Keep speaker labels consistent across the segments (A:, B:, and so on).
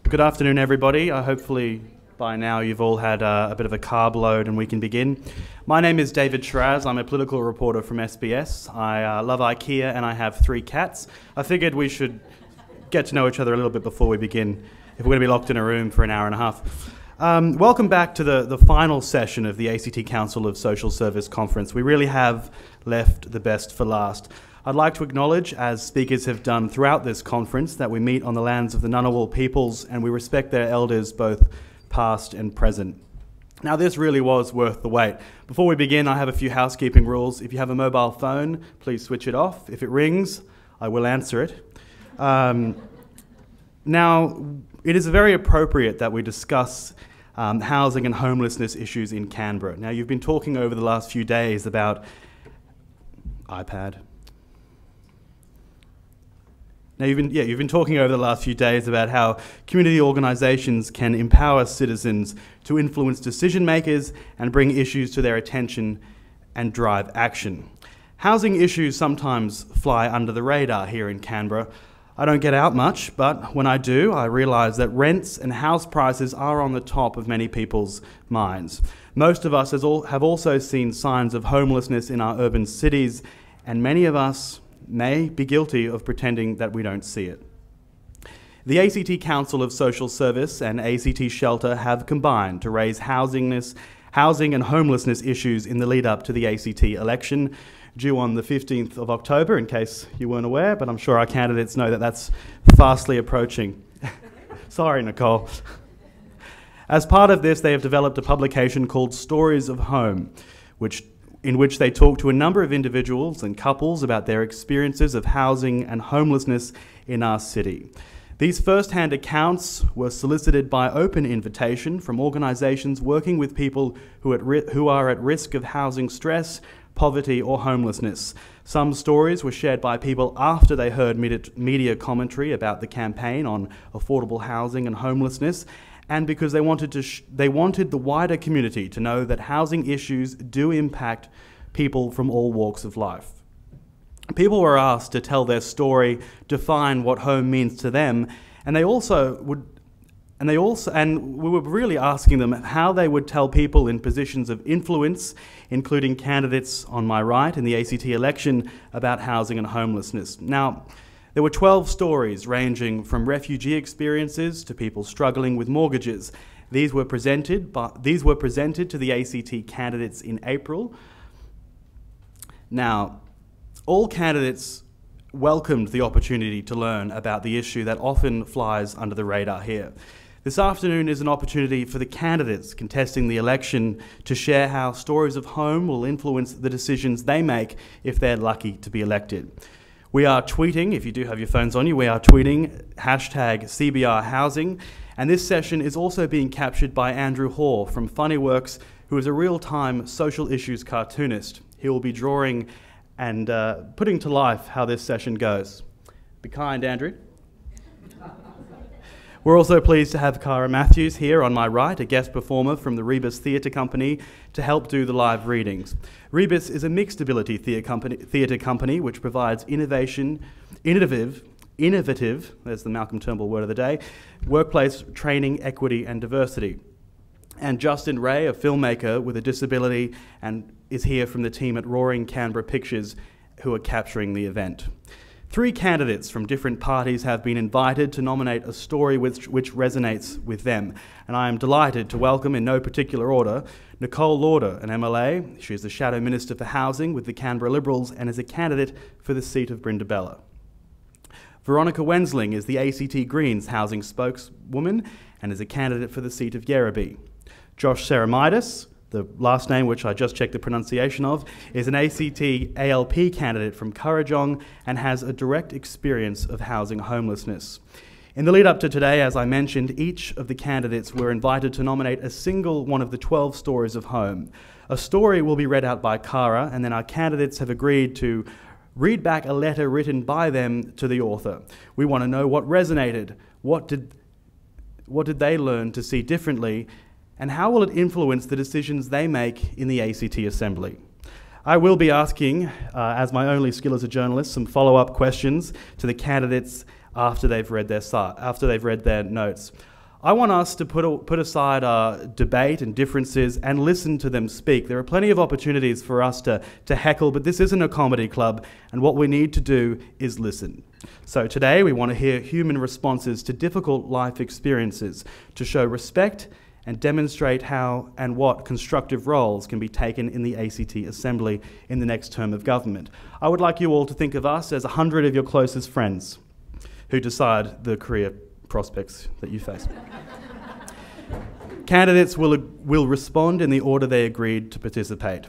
A: Good afternoon, everybody. Hopefully by now you've all had a bit of a carb load and we can begin. My name is David Shiraz. I'm a political reporter from SBS. I love IKEA and I have 3 cats. I figured we should get to know each other a little bit before we begin, if we're going to be locked in a room for an hour and a half. Welcome back to the final session of the ACT Council of Social Service Conference. We really have left the best for last. I'd like to acknowledge, as speakers have done throughout this conference, that we meet on the lands of the Ngunnawal peoples and we respect their elders both past and present. Now, this really was worth the wait. Before we begin, I have a few housekeeping rules. If you have a mobile phone, please switch it off. If it rings, I will answer it. Now, it is very appropriate that we discuss housing and homelessness issues in Canberra. Now, you've been talking over the last few days about you've been talking over the last few days about how community organisations can empower citizens to influence decision makers and bring issues to their attention and drive action. Housing issues sometimes fly under the radar here in Canberra. I don't get out much, but when I do, I realise that rents and house prices are on the top of many people's minds. Most of us have also seen signs of homelessness in our urban cities, and many of us may be guilty of pretending that we don't see it. The ACT Council of Social Service and ACT Shelter have combined to raise housing and homelessness issues in the lead up to the ACT election, due on the 15th of October, in case you weren't aware, but I'm sure our candidates know that that's fastly approaching. Sorry, Nicole. As part of this, they have developed a publication called Stories of Home, in which they talk to a number of individuals and couples about their experiences of housing and homelessness in our city. These first-hand accounts were solicited by open invitation from organisations working with people who are at risk of housing stress, poverty or homelessness. Some stories were shared by people after they heard media commentary about the campaign on affordable housing and homelessness, and because they wanted the wider community to know that housing issues do impact people from all walks of life. People were asked to tell their story, define what home means to them, and we were really asking them how they would tell people in positions of influence, including candidates on my right in the ACT election, about housing and homelessness. Now, there were 12 stories ranging from refugee experiences to people struggling with mortgages. These were presented to the ACT candidates in April. Now, all candidates welcomed the opportunity to learn about the issue that often flies under the radar here. This afternoon is an opportunity for the candidates contesting the election to share how stories of home will influence the decisions they make if they're lucky to be elected. We are tweeting, if you do have your phones on you, we are tweeting #CBRHousing, and this session is also being captured by Andrew Hoare from Funnyworks, who is a real-time social issues cartoonist. He will be drawing and putting to life how this session goes. Be kind, Andrew. We're also pleased to have Cara Matthews here on my right, a guest performer from the REBUS Theatre company, to help do the live readings. REBUS is a mixed ability theatre company which provides innovative, there's the Malcolm Turnbull word of the day, workplace training, equity and diversity. And Justin Ray, a filmmaker with a disability, and is here from the team at Roaring Canberra Pictures, who are capturing the event. 3 candidates from different parties have been invited to nominate a story which resonates with them. And I am delighted to welcome, in no particular order, Nicole Lawder, an MLA. She is the Shadow Minister for Housing with the Canberra Liberals and is a candidate for the seat of Brindabella. Veronica Wensing is the ACT Greens housing spokeswoman and is a candidate for the seat of Yerrabee. Josh Seramidis, the last name which I just checked the pronunciation of, is an ACT ALP candidate from Kurrajong and has a direct experience of housing homelessness. In the lead up to today, as I mentioned, each of the candidates were invited to nominate a single one of the 12 stories of home. A story will be read out by Cara, and then our candidates have agreed to read back a letter written by them to the author. We want to know what resonated, what did they learn to see differently, and how will it influence the decisions they make in the ACT Assembly. I will be asking, as my only skill as a journalist, some follow-up questions to the candidates after they've read their notes. I want us to put aside our debate and differences and listen to them speak. There are plenty of opportunities for us to heckle, but this isn't a comedy club, and what we need to do is listen. So today we want to hear human responses to difficult life experiences, to show respect and demonstrate how and what constructive roles can be taken in the ACT Assembly in the next term of government. I would like you all to think of us as 100 of your closest friends who decide the career prospects that you face. Candidates will respond in the order they agreed to participate.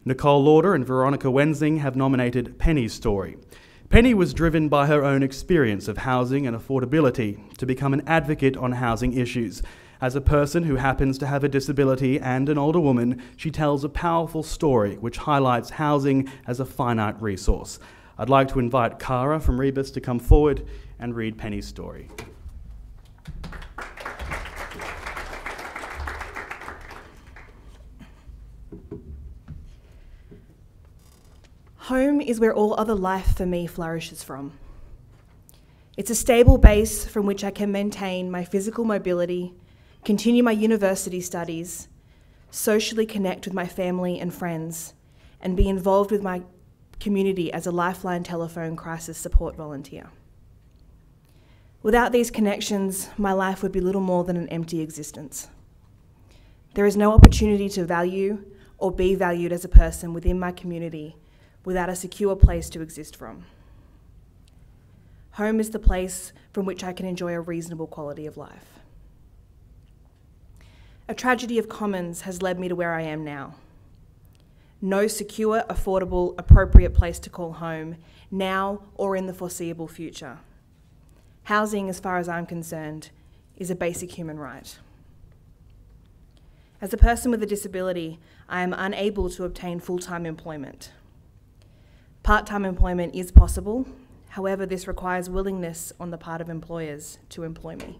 A: Nicole, Lawder and Veronica Wensing have nominated Penny's story. Penny was driven by her own experience of housing and affordability to become an advocate on housing issues. As a person who happens to have a disability and an older woman, she tells a powerful story which highlights housing as a finite resource. I'd like to invite Cara from REBUS to come forward and read Penny's story.
B: Home is where all other life for me flourishes from. It's a stable base from which I can maintain my physical mobility, continue my university studies, socially connect with my family and friends, and be involved with my community as a Lifeline telephone crisis support volunteer. Without these connections, my life would be little more than an empty existence. There is no opportunity to value or be valued as a person within my community without a secure place to exist from. Home is the place from which I can enjoy a reasonable quality of life. A tragedy of commons has led me to where I am now. No secure, affordable, appropriate place to call home, now or in the foreseeable future. Housing, as far as I'm concerned, is a basic human right. As a person with a disability, I am unable to obtain full-time employment. Part-time employment is possible, however, this requires willingness on the part of employers to employ me.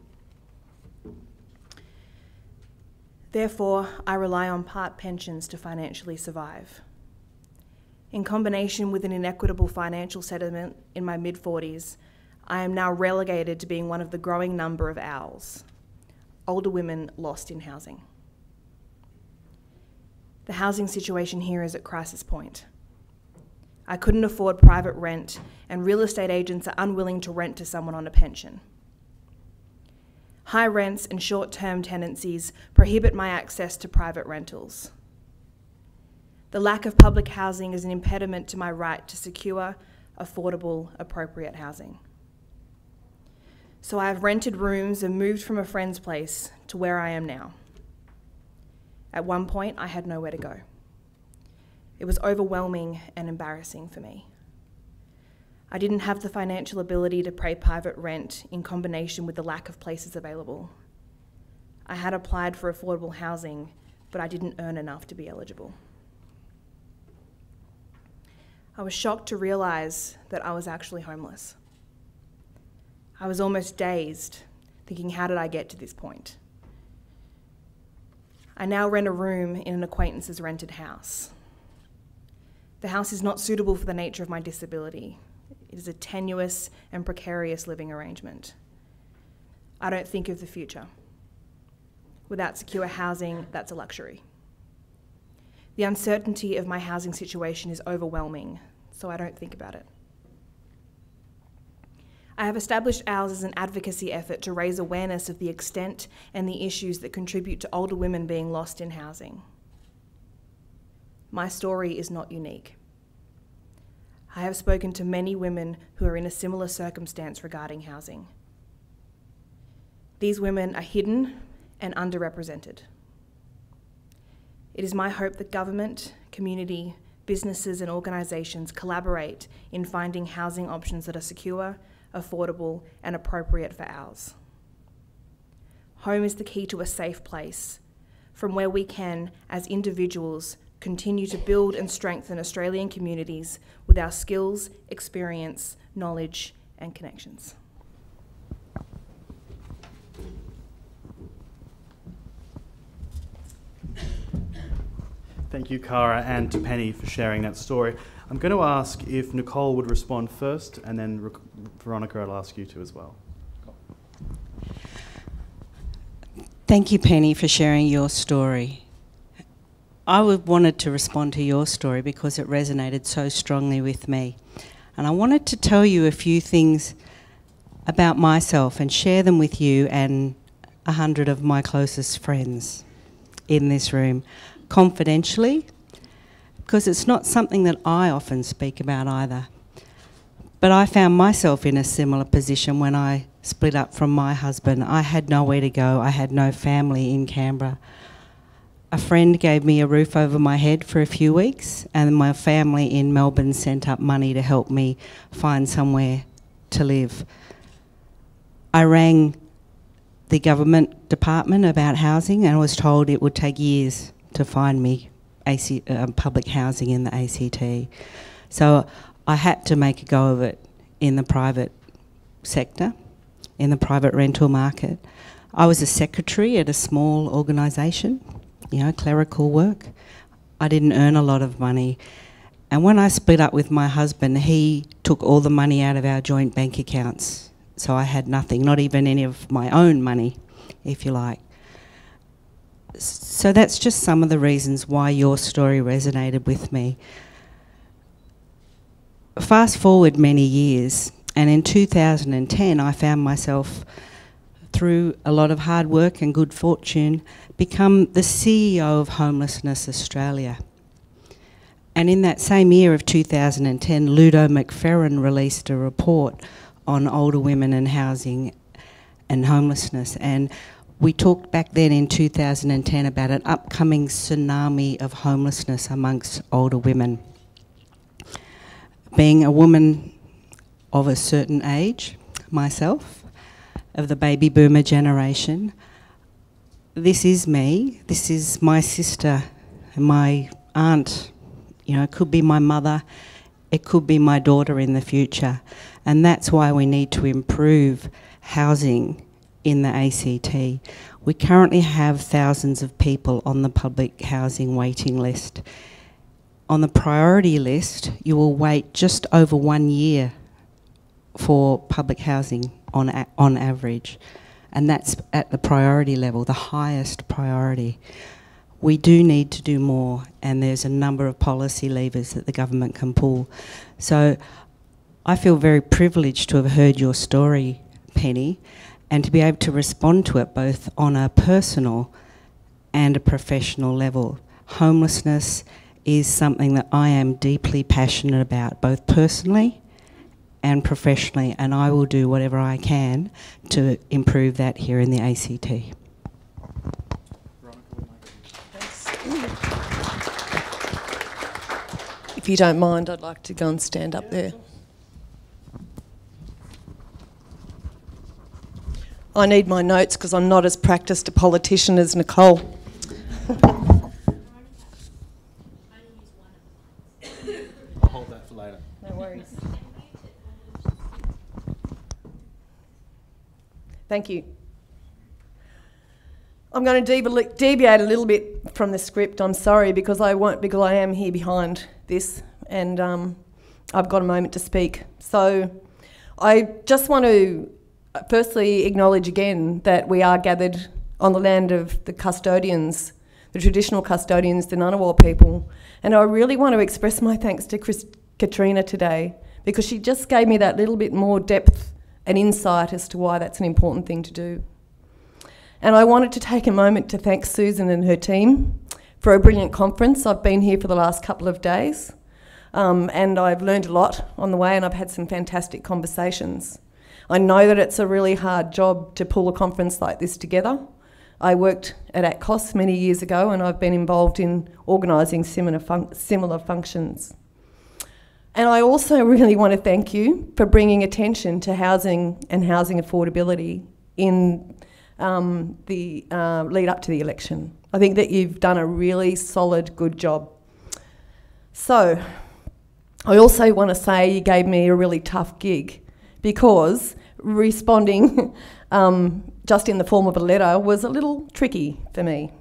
B: Therefore, I rely on part pensions to financially survive. In combination with an inequitable financial settlement in my mid-40s, I am now relegated to being one of the growing number of owls, older women lost in housing. The housing situation here is at crisis point. I couldn't afford private rent, and real estate agents are unwilling to rent to someone on a pension. High rents and short-term tenancies prohibit my access to private rentals. The lack of public housing is an impediment to my right to secure, affordable, appropriate housing. So I have rented rooms and moved from a friend's place to where I am now. At one point, I had nowhere to go. It was overwhelming and embarrassing for me. I didn't have the financial ability to pay private rent in combination with the lack of places available. I had applied for affordable housing, but I didn't earn enough to be eligible. I was shocked to realise that I was actually homeless. I was almost dazed, thinking, how did I get to this point? I now rent a room in an acquaintance's rented house. The house is not suitable for the nature of my disability. It is a tenuous and precarious living arrangement. I don't think of the future. Without secure housing, that's a luxury. The uncertainty of my housing situation is overwhelming, so I don't think about it. I have established OWLS as an advocacy effort to raise awareness of the extent and the issues that contribute to older women being lost in housing. My story is not unique. I have spoken to many women who are in a similar circumstance regarding housing. These women are hidden and underrepresented. It is my hope that government, community, businesses and organisations collaborate in finding housing options that are secure, affordable and appropriate for ours. Home is the key to a safe place from where we can, as individuals, continue to build and strengthen Australian communities with our skills, experience, knowledge and connections.
A: Thank you, Cara, and to Penny for sharing that story. I'm going to ask if Nicole would respond first, and then Veronica, I'll ask you to as well.
C: Thank you, Penny, for sharing your story. I wanted to respond to your story because it resonated so strongly with me. And I wanted to tell you a few things about myself and share them with you and 100 of my closest friends in this room, confidentially, because it's not something that I often speak about either. But I found myself in a similar position when I split up from my husband. I had nowhere to go. I had no family in Canberra. A friend gave me a roof over my head for a few weeks, and my family in Melbourne sent up money to help me find somewhere to live. I rang the government department about housing and I was told it would take years to find me public housing in the ACT. So I had to make a go of it in the private sector, in the private rental market. I was a secretary at a small organisation, you know, clerical work. I didn't earn a lot of money. And when I split up with my husband, he took all the money out of our joint bank accounts. So I had nothing, not even any of my own money, if you like. So that's just some of the reasons why your story resonated with me. Fast forward many years, and in 2010 I found myself, through a lot of hard work and good fortune, become the CEO of Homelessness Australia. And in that same year of 2010, Ludo McFerrin released a report on older women and housing and homelessness. And we talked back then in 2010 about an upcoming tsunami of homelessness amongst older women. Being a woman of a certain age, myself, of the baby boomer generation, this is me, this is my sister, my aunt, you know, it could be my mother, it could be my daughter in the future. And that's why we need to improve housing in the ACT. We currently have thousands of people on the public housing waiting list. On the priority list, you will wait just over 1 year for public housing on average. And that's at the priority level, the highest priority. We do need to do more, and there's a number of policy levers that the government can pull. So I feel very privileged to have heard your story, Penny, and to be able to respond to it both on a personal and a professional level. Homelessness is something that I am deeply passionate about, both personally and professionally, and I will do whatever I can to improve that here in the ACT.
D: If you don't mind, I'd like to go and stand up there. I need my notes because I'm not as practiced a politician as Nicole.
A: I'll hold that for later.
D: No worries. Thank you. I'm going to deviate a little bit from the script. I'm sorry, because I am here behind this, and I've got a moment to speak. So I just want to firstly acknowledge again that we are gathered on the land of the custodians, the traditional custodians, the Ngunnawal people, and I really want to express my thanks to Katrina today, because she just gave me that little bit more depth and insight as to why that's an important thing to do. And I wanted to take a moment to thank Susan and her team for a brilliant conference. I've been here for the last couple of days, and I've learned a lot on the way, and I've had some fantastic conversations. I know that it's a really hard job to pull a conference like this together. I worked at ACTCOSS many years ago, and I've been involved in organising similar functions. And I also really want to thank you for bringing attention to housing and housing affordability in the lead up to the election. I think that you've done a really solid, good job. So I also want to say you gave me a really tough gig, because responding just in the form of a letter was a little tricky for me.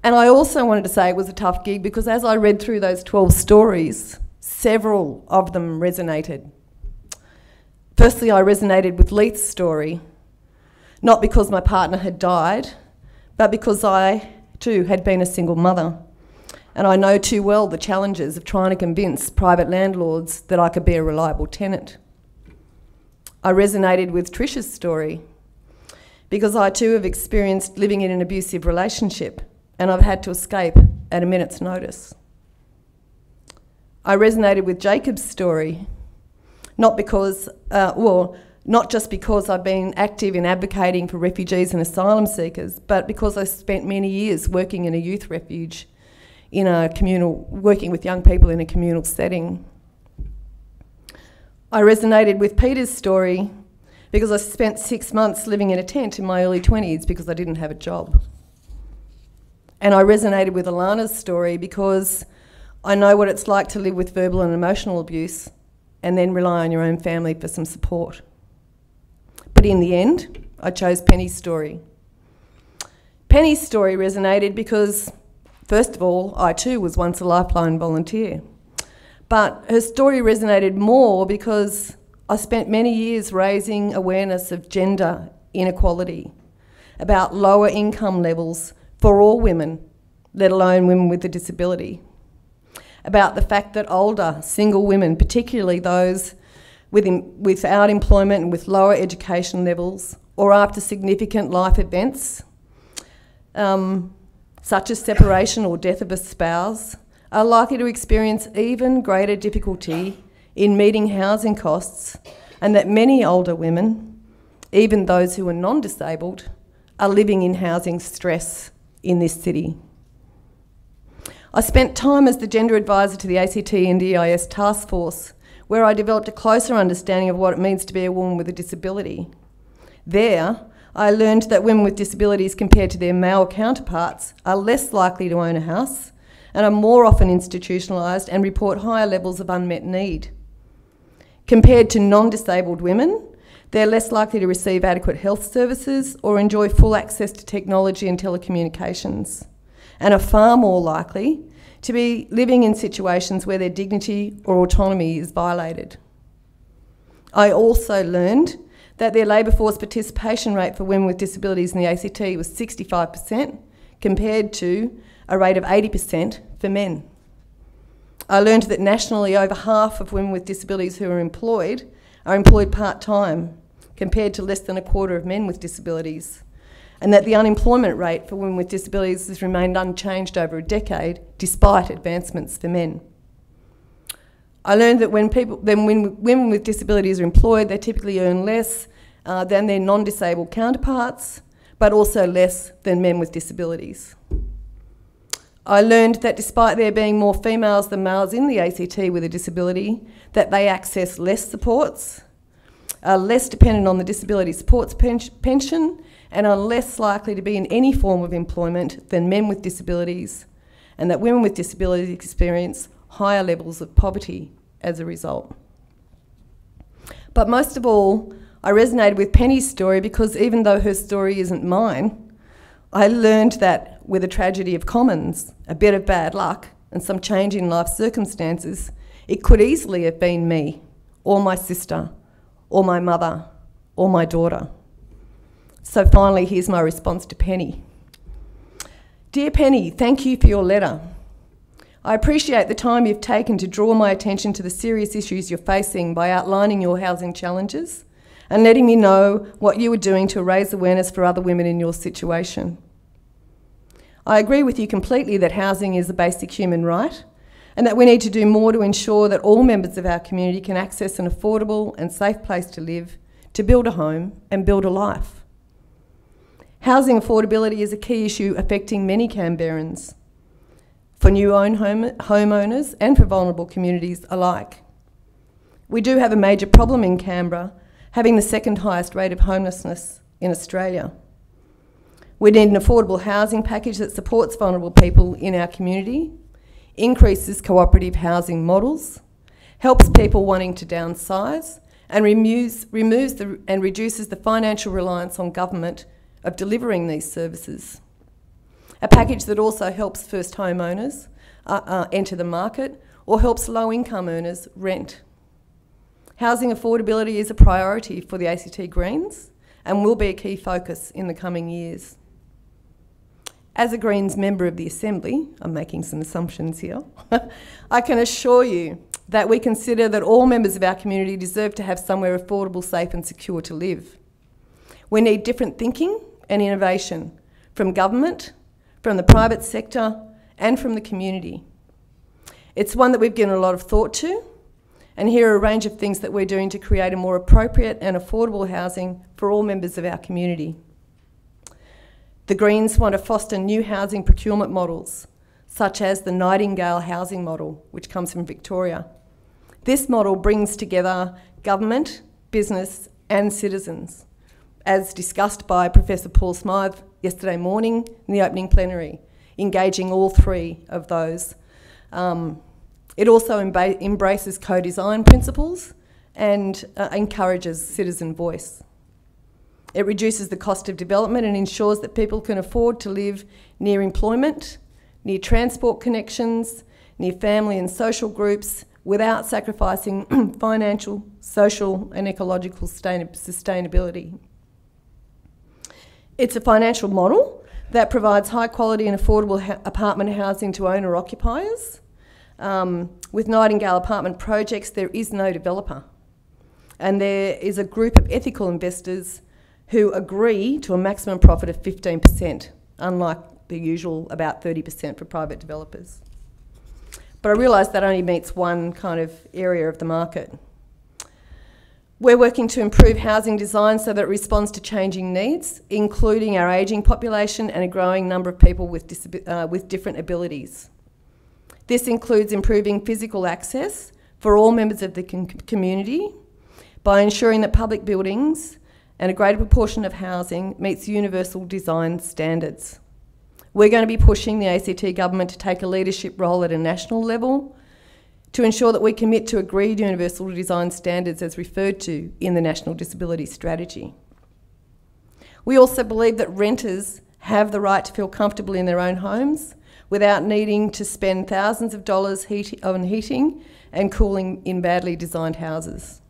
D: And I also wanted to say it was a tough gig because as I read through those 12 stories, several of them resonated. Firstly, I resonated with Leith's story. not because my partner had died, but because I too had been a single mother. And I know too well the challenges of trying to convince private landlords that I could be a reliable tenant. I resonated with Tricia's story because I too have experienced living in an abusive relationship and I've had to escape at a minute's notice. I resonated with Jacob's story, not just because I've been active in advocating for refugees and asylum seekers, but because I spent many years working in a youth refuge, working with young people in a communal setting. I resonated with Peter's story because I spent 6 months living in a tent in my early 20s because I didn't have a job. And I resonated with Alana's story because I know what it's like to live with verbal and emotional abuse and then rely on your own family for some support. But in the end, I chose Penny's story. Penny's story resonated because, first of all, I too was once a Lifeline volunteer. But her story resonated more because I spent many years raising awareness of gender inequality, about lower income levels for all women, let alone women with a disability, about the fact that older single women, particularly those without employment and with lower education levels or after significant life events, such as separation or death of a spouse, are likely to experience even greater difficulty in meeting housing costs, and that many older women, even those who are non-disabled, are living in housing stress in this city. I spent time as the gender advisor to the ACT and EIS task force, where I developed a closer understanding of what it means to be a woman with a disability. There, I learned that women with disabilities compared to their male counterparts are less likely to own a house and are more often institutionalised and report higher levels of unmet need. Compared to non-disabled women, they're less likely to receive adequate health services or enjoy full access to technology and telecommunications, and are far more likely to be living in situations where their dignity or autonomy is violated. I also learned that their labour force participation rate for women with disabilities in the ACT was 65%, compared to a rate of 80% for men. I learned that nationally over half of women with disabilities who are employed part-time, compared to less than a quarter of men with disabilities, and that the unemployment rate for women with disabilities has remained unchanged over a decade, despite advancements for men. I learned that when women with disabilities are employed, they typically earn less than their non-disabled counterparts, but also less than men with disabilities. I learned that despite there being more females than males in the ACT with a disability, that they access less supports, are less dependent on the disability supports pension, and are less likely to be in any form of employment than men with disabilities, and that women with disabilities experience higher levels of poverty as a result. But most of all, I resonated with Penny's story because even though her story isn't mine, I learned that with a tragedy of commons, a bit of bad luck, and some change in life circumstances, it could easily have been me, or my sister, or my mother, or my daughter. So finally, here's my response to Penny. Dear Penny, thank you for your letter. I appreciate the time you've taken to draw my attention to the serious issues you're facing by outlining your housing challenges and letting me know what you are doing to raise awareness for other women in your situation. I agree with you completely that housing is a basic human right and that we need to do more to ensure that all members of our community can access an affordable and safe place to live, to build a home and build a life. Housing affordability is a key issue affecting many Canberrans, for new homeowners and for vulnerable communities alike. We do have a major problem in Canberra, having the second highest rate of homelessness in Australia. We need an affordable housing package that supports vulnerable people in our community, increases cooperative housing models, helps people wanting to downsize, and reduces the financial reliance on government of delivering these services. A package that also helps first homeowners enter the market or helps low-income earners rent. Housing affordability is a priority for the ACT Greens, and will be a key focus in the coming years. As a Greens member of the Assembly, I'm making some assumptions here, I can assure you that we consider that all members of our community deserve to have somewhere affordable, safe and secure to live. We need different thinking and innovation from government, from the private sector and from the community. It's one that we've given a lot of thought to, and here are a range of things that we're doing to create a more appropriate and affordable housing for all members of our community. The Greens want to foster new housing procurement models, such as the Nightingale housing model, which comes from Victoria. This model brings together government, business and citizens, as discussed by Professor Paul Smythe yesterday morning in the opening plenary, engaging all three of those. It also embraces co-design principles and encourages citizen voice. It reduces the cost of development and ensures that people can afford to live near employment, near transport connections, near family and social groups, without sacrificing financial, social and ecological sustainability. It's a financial model that provides high quality and affordable apartment housing to owner-occupiers. With Nightingale apartment projects, there is no developer. And there is a group of ethical investors who agree to a maximum profit of 15%, unlike the usual about 30% for private developers. But I realise that only meets one kind of area of the market. We're working to improve housing design so that it responds to changing needs, including our ageing population and a growing number of people with different abilities. This includes improving physical access for all members of the community by ensuring that public buildings and a greater proportion of housing meets universal design standards. We're going to be pushing the ACT government to take a leadership role at a national level to ensure that we commit to agreed universal design standards as referred to in the National Disability Strategy. We also believe that renters have the right to feel comfortable in their own homes without needing to spend thousands of dollars on heating and cooling in badly designed houses.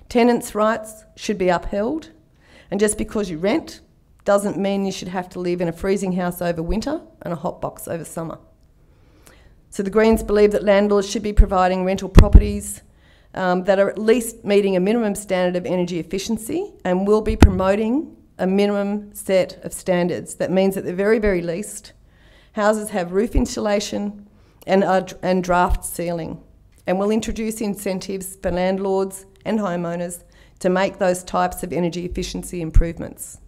D: Tenants' rights should be upheld, and just because you rent doesn't mean you should have to live in a freezing house over winter and a hot box over summer. So the Greens believe that landlords should be providing rental properties that are at least meeting a minimum standard of energy efficiency, and will be promoting a minimum set of standards. That means at the very, very least, houses have roof insulation and draft ceiling, and will introduce incentives for landlords and homeowners to make those types of energy efficiency improvements.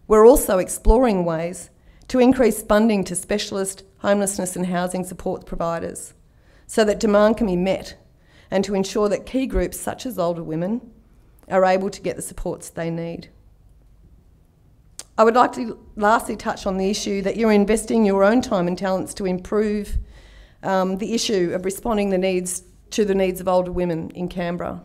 D: We're also exploring ways to increase funding to specialist homelessness and housing support providers so that demand can be met, and to ensure that key groups such as older women are able to get the supports they need. I would like to lastly touch on the issue that you're investing your own time and talents to improve the issue of responding to the needs of older women in Canberra.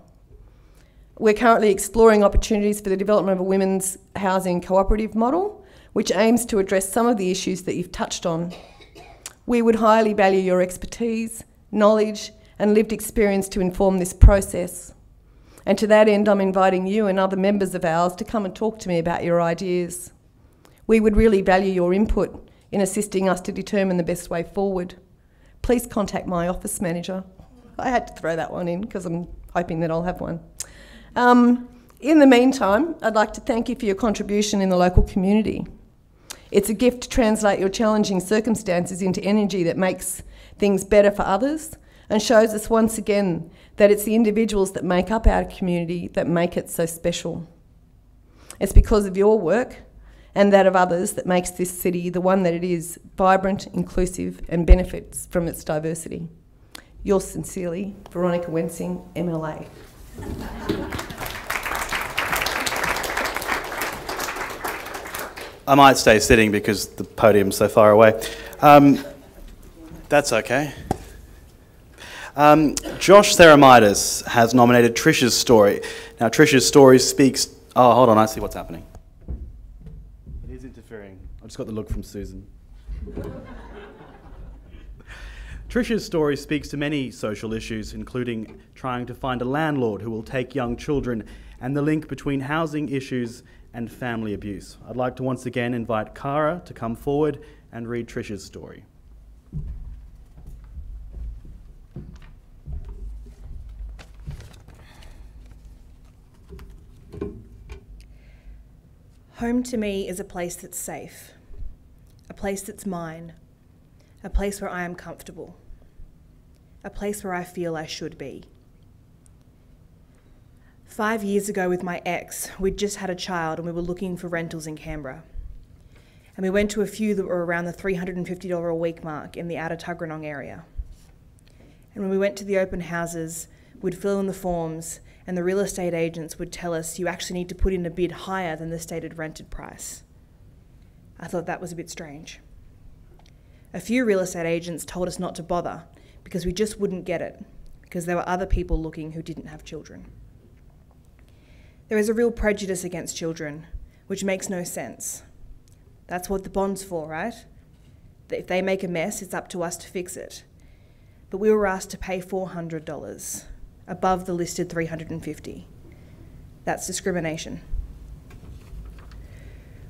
D: We're currently exploring opportunities for the development of a women's housing cooperative model, which aims to address some of the issues that you've touched on. We would highly value your expertise, knowledge and lived experience to inform this process. And to that end, I'm inviting you and other members of ours to come and talk to me about your ideas. We would really value your input in assisting us to determine the best way forward. Please contact my office manager. I had to throw that one in because I'm hoping that I'll have one. In the meantime, I'd like to thank you for your contribution in the local community. It's a gift to translate your challenging circumstances into energy that makes things better for others and shows us once again that it's the individuals that make up our community that make it so special. It's because of your work and that of others that makes this city the one that it is, vibrant, inclusive and benefits from its diversity. Yours sincerely, Veronica Wensing, MLA.
A: I might stay sitting because the podium's so far away. That's okay. Josh Theramitis has nominated Trish's story. Now, Trish's story speaks... Oh, hold on, I see what's happening. It is interfering. I just got the look from Susan. Tricia's story speaks to many social issues, including trying to find a landlord who will take young children and the link between housing issues and family abuse. I'd like to once again invite Cara to come forward and read Tricia's story.
B: Home to me is a place that's safe, a place that's mine, a place where I am comfortable, a place where I feel I should be. 5 years ago with my ex, we'd just had a child and we were looking for rentals in Canberra. And we went to a few that were around the $350 a week mark in the outer Tuggeranong area. And when we went to the open houses, we'd fill in the forms and the real estate agents would tell us you actually need to put in a bid higher than the stated rented price. I thought that was a bit strange. A few real estate agents told us not to bother because we just wouldn't get it, because there were other people looking who didn't have children. There is a real prejudice against children, which makes no sense. That's what the bond's for, right? That if they make a mess, it's up to us to fix it. But we were asked to pay $400, above the listed $350. That's discrimination.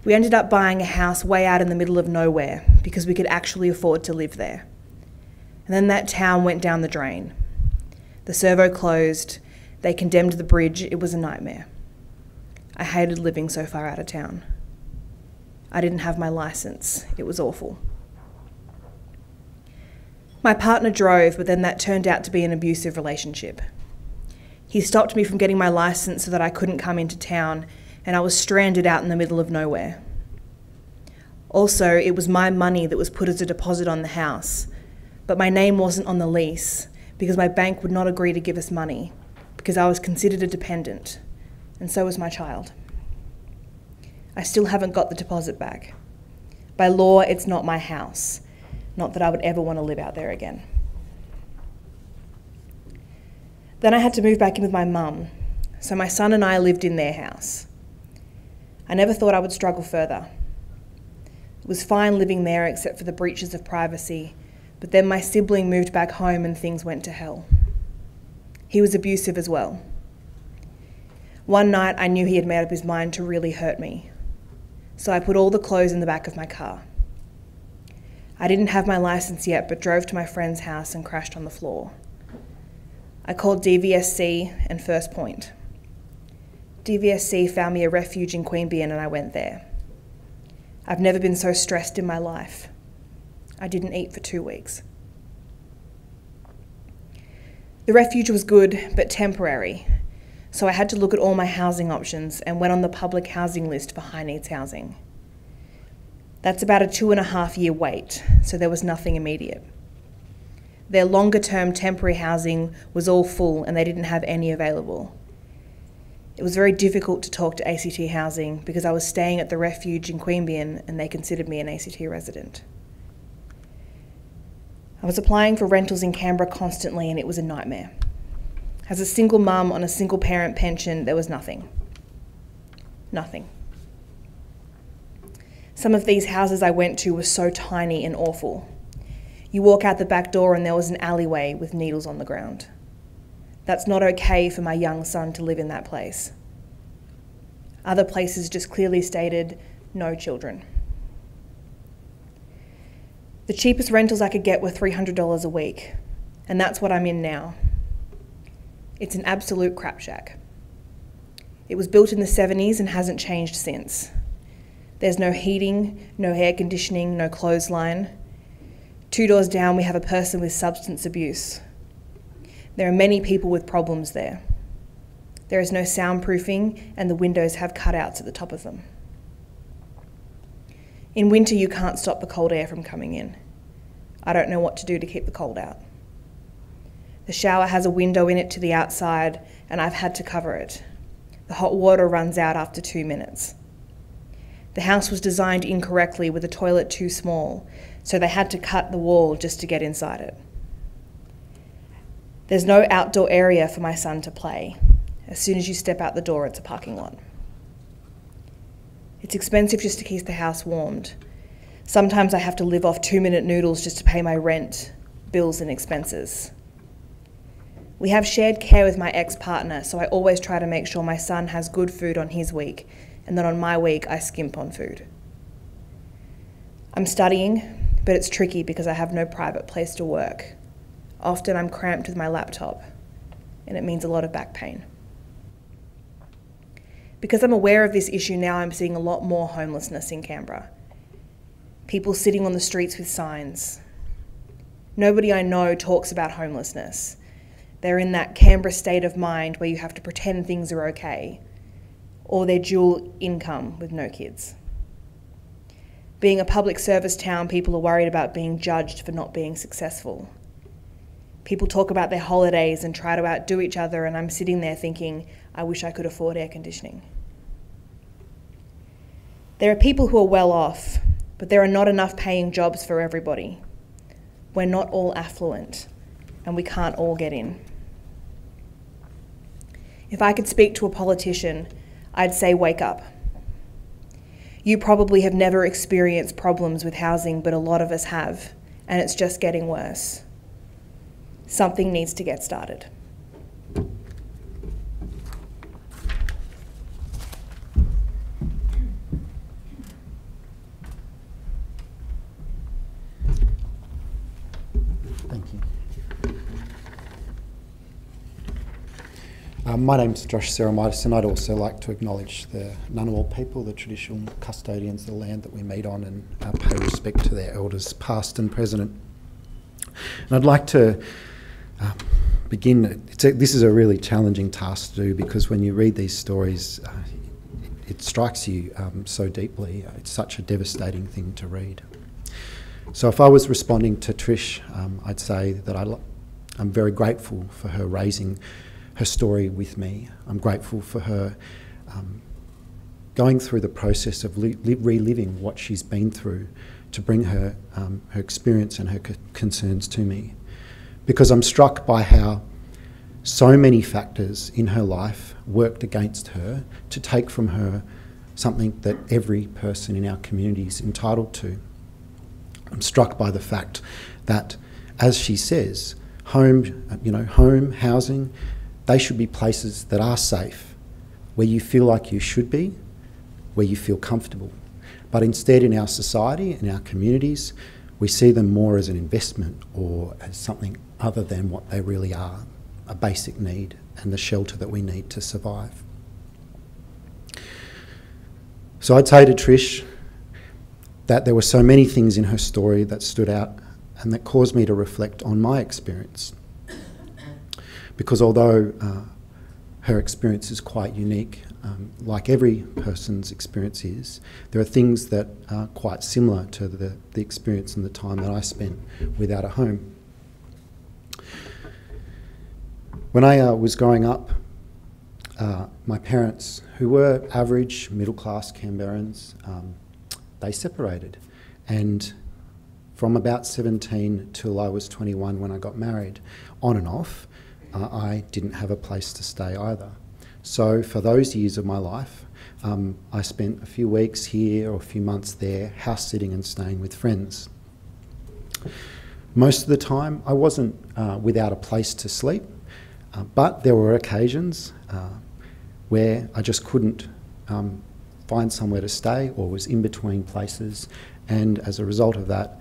B: We ended up buying a house way out in the middle of nowhere because we could actually afford to live there. And then that town went down the drain. The servo closed, they condemned the bridge, it was a nightmare. I hated living so far out of town. I didn't have my license, it was awful. My partner drove, but then that turned out to be an abusive relationship. He stopped me from getting my license so that I couldn't come into town, and I was stranded out in the middle of nowhere. Also, it was my money that was put as a deposit on the house, but my name wasn't on the lease because my bank would not agree to give us money because I was considered a dependent, and so was my child. I still haven't got the deposit back. By law, it's not my house. Not that I would ever want to live out there again. Then I had to move back in with my mum, so my son and I lived in their house. I never thought I would struggle further. It was fine living there except for the breaches of privacy, but then my sibling moved back home and things went to hell. He was abusive as well. One night I knew he had made up his mind to really hurt me, so I put all the clothes in the back of my car. I didn't have my license yet, but drove to my friend's house and crashed on the floor. I called DVSC and First Point. DVSC found me a refuge in Queanbeyan and I went there. I've never been so stressed in my life. I didn't eat for 2 weeks. The refuge was good, but temporary, so I had to look at all my housing options and went on the public housing list for high needs housing. That's about a 2.5 year wait, so there was nothing immediate. Their longer term temporary housing was all full and they didn't have any available. It was very difficult to talk to ACT Housing because I was staying at the refuge in Queanbeyan and they considered me an ACT resident. I was applying for rentals in Canberra constantly and it was a nightmare. As a single mum on a single parent pension, there was nothing. Nothing. Some of these houses I went to were so tiny and awful. You walk out the back door and there was an alleyway with needles on the ground. That's not okay for my young son to live in that place. Other places just clearly stated, no children. The cheapest rentals I could get were $300 a week, and that's what I'm in now. It's an absolute crap shack. It was built in the 70s and hasn't changed since. There's no heating, no air conditioning, no clothesline. 2 doors down, we have a person with substance abuse. There are many people with problems there. There is no soundproofing and the windows have cutouts at the top of them. In winter, you can't stop the cold air from coming in. I don't know what to do to keep the cold out. The shower has a window in it to the outside and I've had to cover it. The hot water runs out after 2 minutes. The house was designed incorrectly with the toilet too small, so they had to cut the wall just to get inside it. There's no outdoor area for my son to play. As soon as you step out the door, it's a parking lot. It's expensive just to keep the house warmed. Sometimes I have to live off 2-minute noodles just to pay my rent, bills and expenses. We have shared care with my ex-partner, so I always try to make sure my son has good food on his week, and then on my week I skimp on food. I'm studying, but it's tricky because I have no private place to work. Often I'm cramped with my laptop, and it means a lot of back pain. Because I'm aware of this issue now, I'm seeing a lot more homelessness in Canberra. People sitting on the streets with signs. Nobody I know talks about homelessness. They're in that Canberra state of mind where you have to pretend things are okay, or they're dual income with no kids. Being a public service town, people are worried about being judged for not being successful. People talk about their holidays and try to outdo each other, and I'm sitting there thinking, I wish I could afford air conditioning. There are people who are well off, but there are not enough paying jobs for everybody. We're not all affluent, and we can't all get in. If I could speak to a politician, I'd say wake up. You probably have never experienced problems with housing, but a lot of us have, and it's just getting worse. Something needs to get started.
E: Thank you. My name's Josh Seremitis, and I'd also like to acknowledge the Ngunnawal people, the traditional custodians of the land that we meet on, and pay respect to their elders, past and present. And I'd like to begin. This is a really challenging task to do, because when you read these stories, it strikes you so deeply. It's such a devastating thing to read. So if I was responding to Trish, I'd say that I'm very grateful for her raising her story with me. I'm grateful for her going through the process of reliving what she's been through to bring her experience and her concerns to me. Because I'm struck by how so many factors in her life worked against her to take from her something that every person in our community is entitled to. I'm struck by the fact that, as she says, home, housing, they should be places that are safe, where you feel like you should be, where you feel comfortable. But instead, in our society, in our communities, we see them more as an investment or as something other than what they really are, a basic need and the shelter that we need to survive. So I'd say to Trish that there were so many things in her story that stood out and that caused me to reflect on my experience. Because although her experience is quite unique, like every person's experience is, there are things that are quite similar to the experience and the time that I spent without a home. When I was growing up, my parents, who were average middle-class Canberrans, they separated. And from about 17 till I was 21 when I got married, on and off, I didn't have a place to stay either. So for those years of my life, I spent a few weeks here or a few months there, house sitting and staying with friends. Most of the time, I wasn't without a place to sleep, but there were occasions where I just couldn't find somewhere to stay or was in between places, and as a result of that,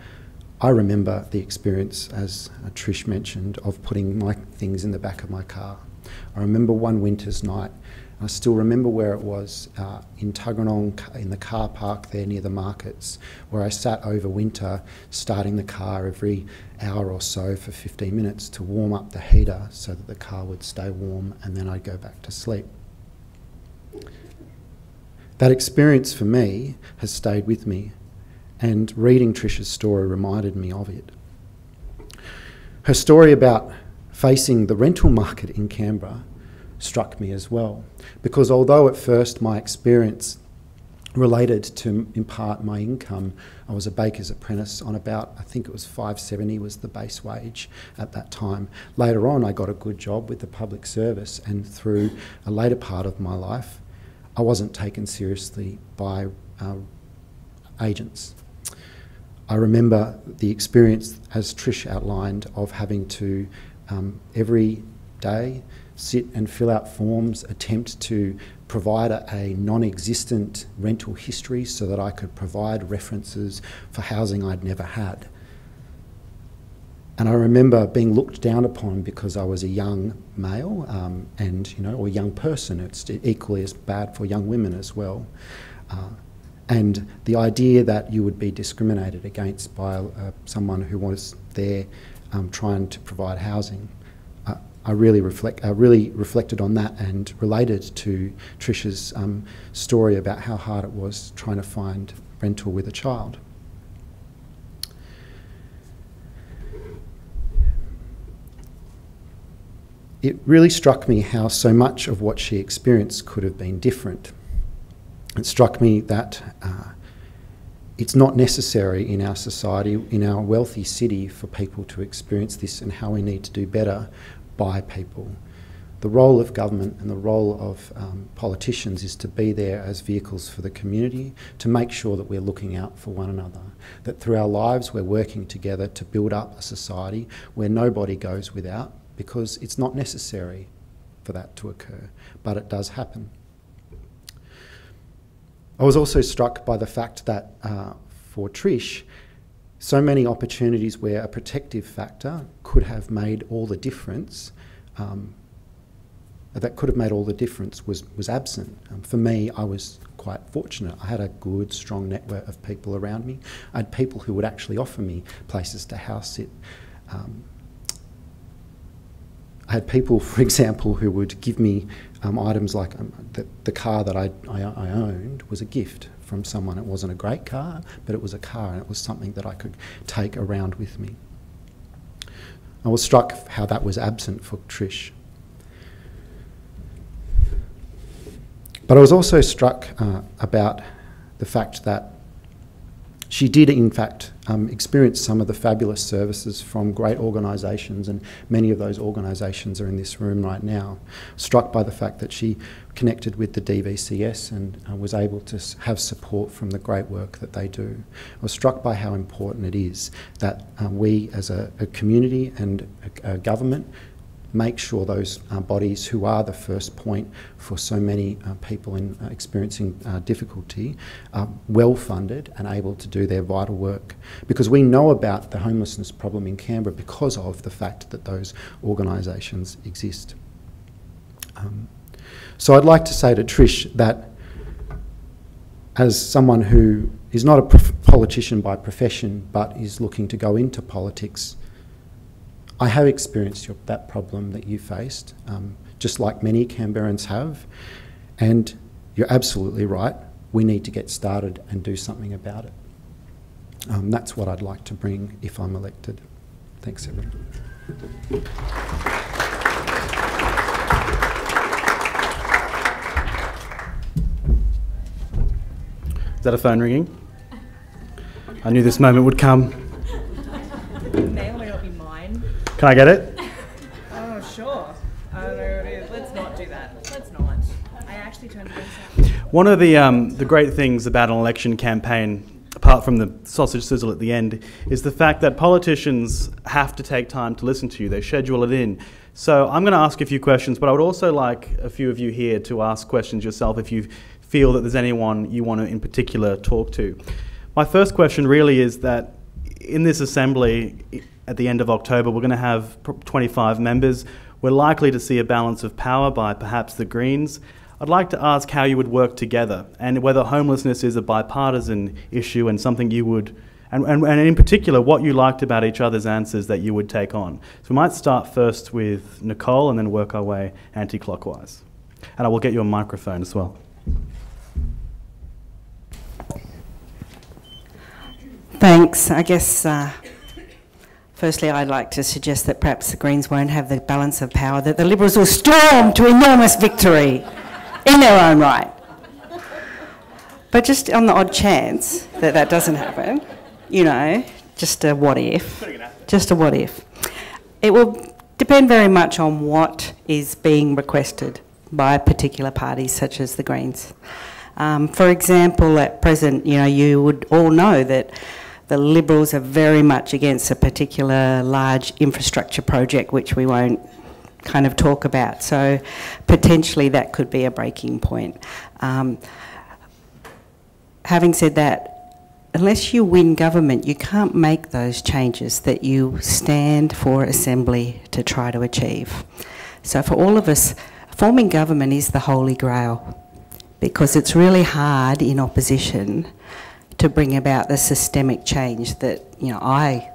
E: I remember the experience, as Trish mentioned, of putting my things in the back of my car. I remember one winter's night, I still remember where it was, in Tuggeranong, in the car park there near the markets, where I sat over winter, starting the car every hour or so for 15 minutes to warm up the heater so that the car would stay warm, and then I'd go back to sleep. That experience for me has stayed with me, and reading Trish's story reminded me of it. Her story about facing the rental market in Canberra struck me as well, because although at first my experience related to, in part, my income, I was a baker's apprentice on about, I think it was $5.70 was the base wage at that time. Later on, I got a good job with the public service, and through a later part of my life, I wasn't taken seriously by agents. I remember the experience, as Trish outlined, of having to every day sit and fill out forms, attempt to provide a non-existent rental history so that I could provide references for housing I'd never had. And I remember being looked down upon because I was a young male and, you know, or a young person. It's equally as bad for young women as well. And the idea that you would be discriminated against by someone who was there trying to provide housing, I really reflected on that and related to Trish's story about how hard it was trying to find rental with a child. It really struck me how so much of what she experienced could have been different. It struck me that it's not necessary in our society, in our wealthy city, for people to experience this, and how we need to do better by people. The role of government and the role of politicians is to be there as vehicles for the community, to make sure that we're looking out for one another, that through our lives we're working together to build up a society where nobody goes without, because it's not necessary for that to occur, but it does happen. I was also struck by the fact that for Trish, so many opportunities where a protective factor could have made all the difference, was absent. For me, I was quite fortunate. I had a good, strong network of people around me. I had people who would actually offer me places to house sit. I had people, for example, who would give me items like the car that I owned was a gift from someone. It wasn't a great car, but it was a car, and it was something that I could take around with me. I was struck how that was absent for Trish. But I was also struck about the fact that she did, in fact, experience some of the fabulous services from great organisations, and many of those organisations are in this room right now. Struck by the fact that she connected with the DVCS and was able to have support from the great work that they do. I was struck by how important it is that we as a community and a government make sure those bodies who are the first point for so many people experiencing difficulty are well funded and able to do their vital work. Because we know about the homelessness problem in Canberra because of the fact that those organisations exist. So I'd like to say to Trish that as someone who is not a politician by profession but is looking to go into politics, I have experienced that problem that you faced, just like many Canberrans have, and you're absolutely right. We need to get started and do something about it. That's what I'd like to bring if I'm elected. Thanks, everyone.
A: Is that a phone ringing? I knew this moment would come. Can I get it?
B: Oh, sure. I don't know what it is. Let's not do that. Let's not. I actually turned against that.
A: One of the great things about an election campaign, apart from the sausage sizzle at the end, is the fact that politicians have to take time to listen to you. They schedule it in. So I'm going to ask a few questions, but I would also like a few of you here to ask questions yourself if you feel that there's anyone you want to in particular talk to. My first question really is that in this assembly, at the end of October, we're going to have 25 members. We're likely to see a balance of power by perhaps the Greens. I'd like to ask how you would work together and whether homelessness is a bipartisan issue and something you would, and in particular, what you liked about each other's answers that you would take on. So we might start first with Nicole and then work our way anti-clockwise. And I will get you a microphone as well.
C: Thanks. I guess firstly I'd like to suggest that perhaps the Greens won't have the balance of power, that the Liberals will storm to enormous victory in their own right. But just on the odd chance that that doesn't happen, you know, just a what if. Just a what if. It will depend very much on what is being requested by particular parties such as the Greens. For example, at present, you know, you would all know that the Liberals are very much against a particular large infrastructure project, which we won't kind of talk about. So potentially that could be a breaking point. Having said that, unless you win government, you can't make those changes that you stand for Assembly to try to achieve. So for all of us, forming government is the holy grail, because it's really hard in opposition to bring about the systemic change that, you know, I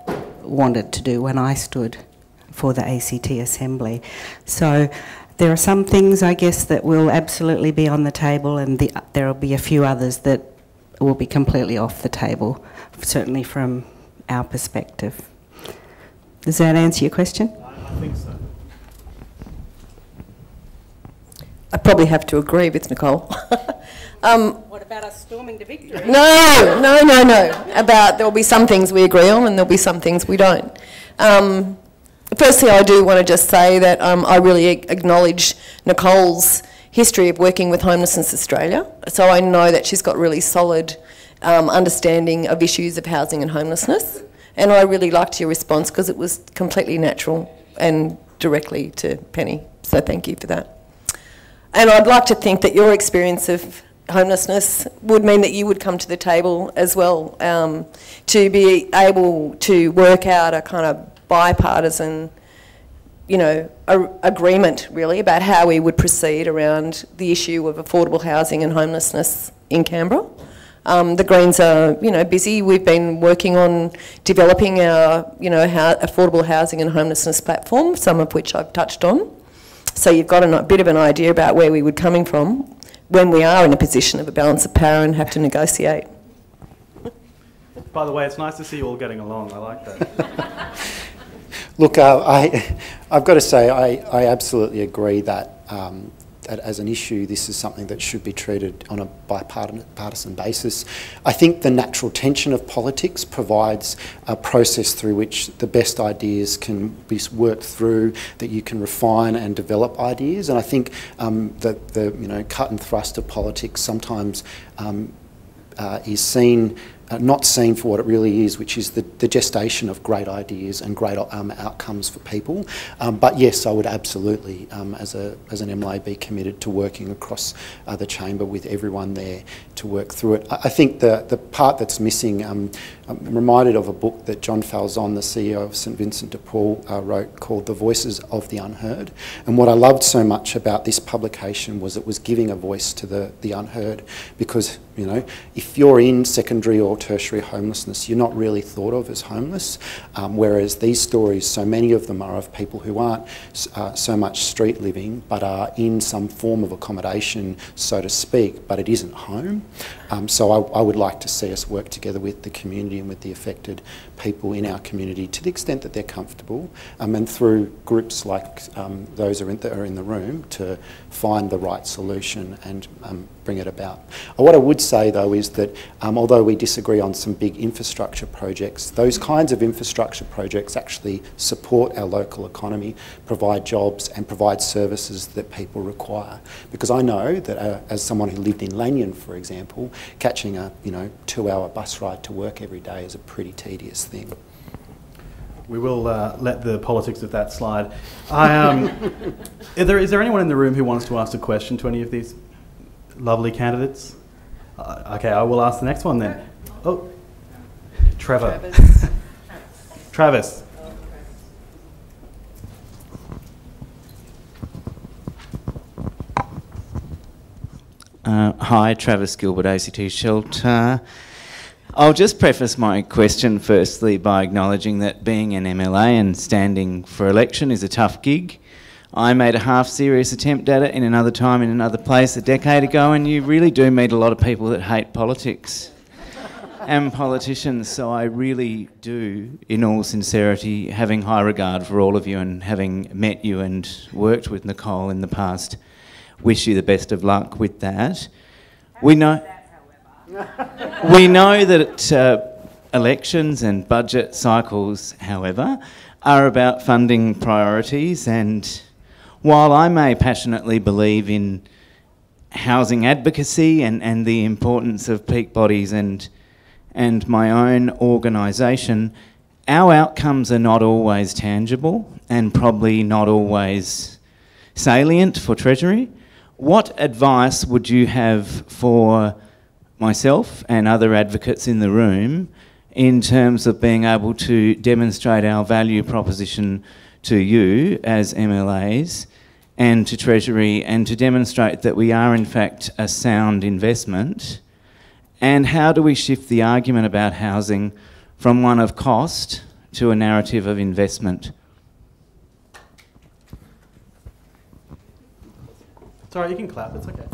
C: wanted to do when I stood for the ACT Assembly. So there are some things, I guess, that will absolutely be on the table, and there will be a few others that will be completely off the table, certainly from our perspective. Does that answer your question?
A: I think so.
D: I probably have to agree with Nicole.
C: What about us storming to victory?
D: No. About there'll be some things we agree on and there'll be some things we don't. Firstly, I do want to just say that I really acknowledge Nicole's history of working with Homelessness Australia. So I know that she's got really solid understanding of issues of housing and homelessness. And I really liked your response because it was completely natural and directly to Penny. So thank you for that. And I'd like to think that your experience of homelessness would mean that you would come to the table as well, to be able to work out a kind of bipartisan, you know, agreement really about how we would proceed around the issue of affordable housing and homelessness in Canberra. The Greens are, you know, busy. We've been working on developing our, you know, affordable housing and homelessness platform, some of which I've touched on. So you've got a bit of an idea about where we would coming from when we are in a position of a balance of power and have to negotiate.
A: By the way, it's nice to see you all getting along. I like that.
E: Look, I've got to say I absolutely agree that, that as an issue this is something that should be treated on a bipartisan basis. I think the natural tension of politics provides a process through which the best ideas can be worked through, that you can refine and develop ideas, and I think that the, you know, cut and thrust of politics sometimes is seen not seen for what it really is, which is the gestation of great ideas and great outcomes for people. But yes, I would absolutely, as an MLA, be committed to working across the chamber with everyone there to work through it. I think the part that's missing, I'm reminded of a book that John Falzon, the CEO of St Vincent de Paul, wrote called The Voices of the Unheard. And what I loved so much about this publication was it was giving a voice to the unheard, because, you know, if you're in secondary or tertiary homelessness, you're not really thought of as homeless, whereas these stories, so many of them are of people who aren't so much street living, but are in some form of accommodation, so to speak, but it isn't home. So I would like to see us work together with the community and with the affected people in our community to the extent that they're comfortable, and through groups like those that are in the room to find the right solution and bring it about. What I would say though is that although we disagree on some big infrastructure projects, those kinds of infrastructure projects actually support our local economy, provide jobs and provide services that people require. Because I know that as someone who lived in Lanyon, for example, catching a 2-hour bus ride to work every day is a pretty tedious thing.
A: We will let the politics of that slide. Is there anyone in the room who wants to ask a question to any of these lovely candidates? Okay, I will ask the next one then. Oh, Trevor. Travis.
F: Hi, Travis Gilbert, ACT Shelter. I'll just preface my question firstly by acknowledging that being an MLA and standing for election is a tough gig. I made a half-serious attempt at it in another time in another place a decade ago, and you really do meet a lot of people that hate politics and politicians, so I really do, in all sincerity, having high regard for all of you and having met you and worked with Nicole in the past, wish you the best of luck with that. We know that elections and budget cycles, however, are about funding priorities, and while I may passionately believe in housing advocacy and the importance of peak bodies and and my own organisation, our outcomes are not always tangible and probably not always salient for Treasury. What advice would you have for myself and other advocates in the room in terms of being able to demonstrate our value proposition to you as MLAs and to Treasury, and to demonstrate that we are in fact a sound investment? And how do we shift the argument about housing from one of cost to a narrative of investment?
A: Sorry, you can clap, it's okay.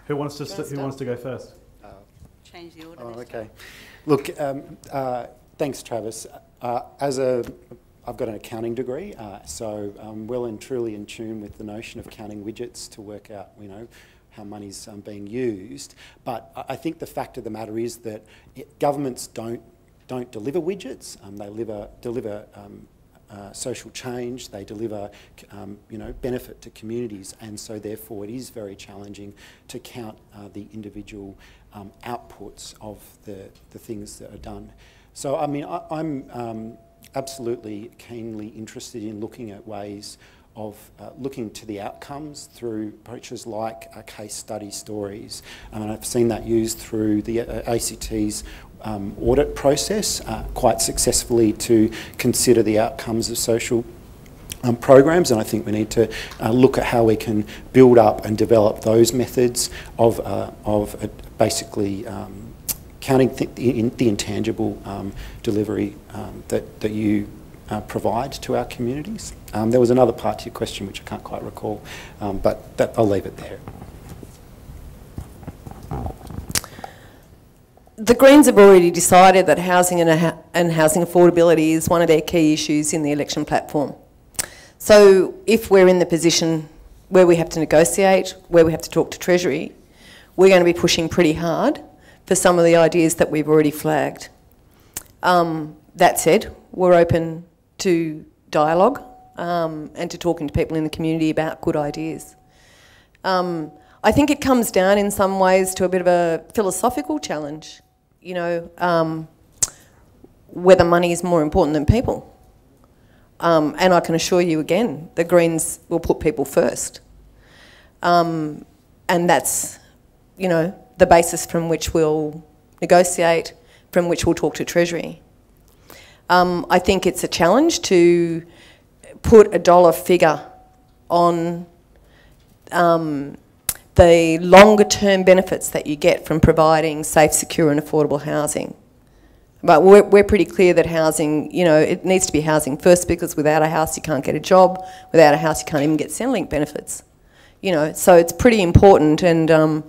A: Who wants to go first?
C: Change the order.
E: Oh, okay. Look, thanks, Travis. I've got an accounting degree, so I'm well and truly in tune with the notion of counting widgets to work out, how money's being used. But I think the fact of the matter is that governments don't deliver widgets. They deliver social change. They deliver, benefit to communities, and so therefore it is very challenging to count the individual outputs of the things that are done. So I mean, I'm absolutely keenly interested in looking at ways of looking to the outcomes through approaches like case study stories. And I've seen that used through the ACT's audit process quite successfully to consider the outcomes of social programs, and I think we need to look at how we can build up and develop those methods of basically counting the intangible delivery that you provide to our communities. There was another part to your question which I can't quite recall, but I'll leave it there.
D: The Greens have already decided that housing and housing affordability is one of their key issues in the election platform. So if we're in the position where we have to negotiate, where we have to talk to Treasury, we're going to be pushing pretty hard for some of the ideas that we've already flagged. That said, we're open to dialogue and to talking to people in the community about good ideas. I think it comes down in some ways to a bit of a philosophical challenge, whether money is more important than people. And I can assure you again, the Greens will put people first. And that's, the basis from which we'll negotiate, from which we'll talk to Treasury. I think it's a challenge to put a dollar figure on the longer term benefits that you get from providing safe, secure and affordable housing. But we're pretty clear that housing, it needs to be housing first, because without a house you can't get a job, without a house you can't even get Centrelink benefits. So it's pretty important, and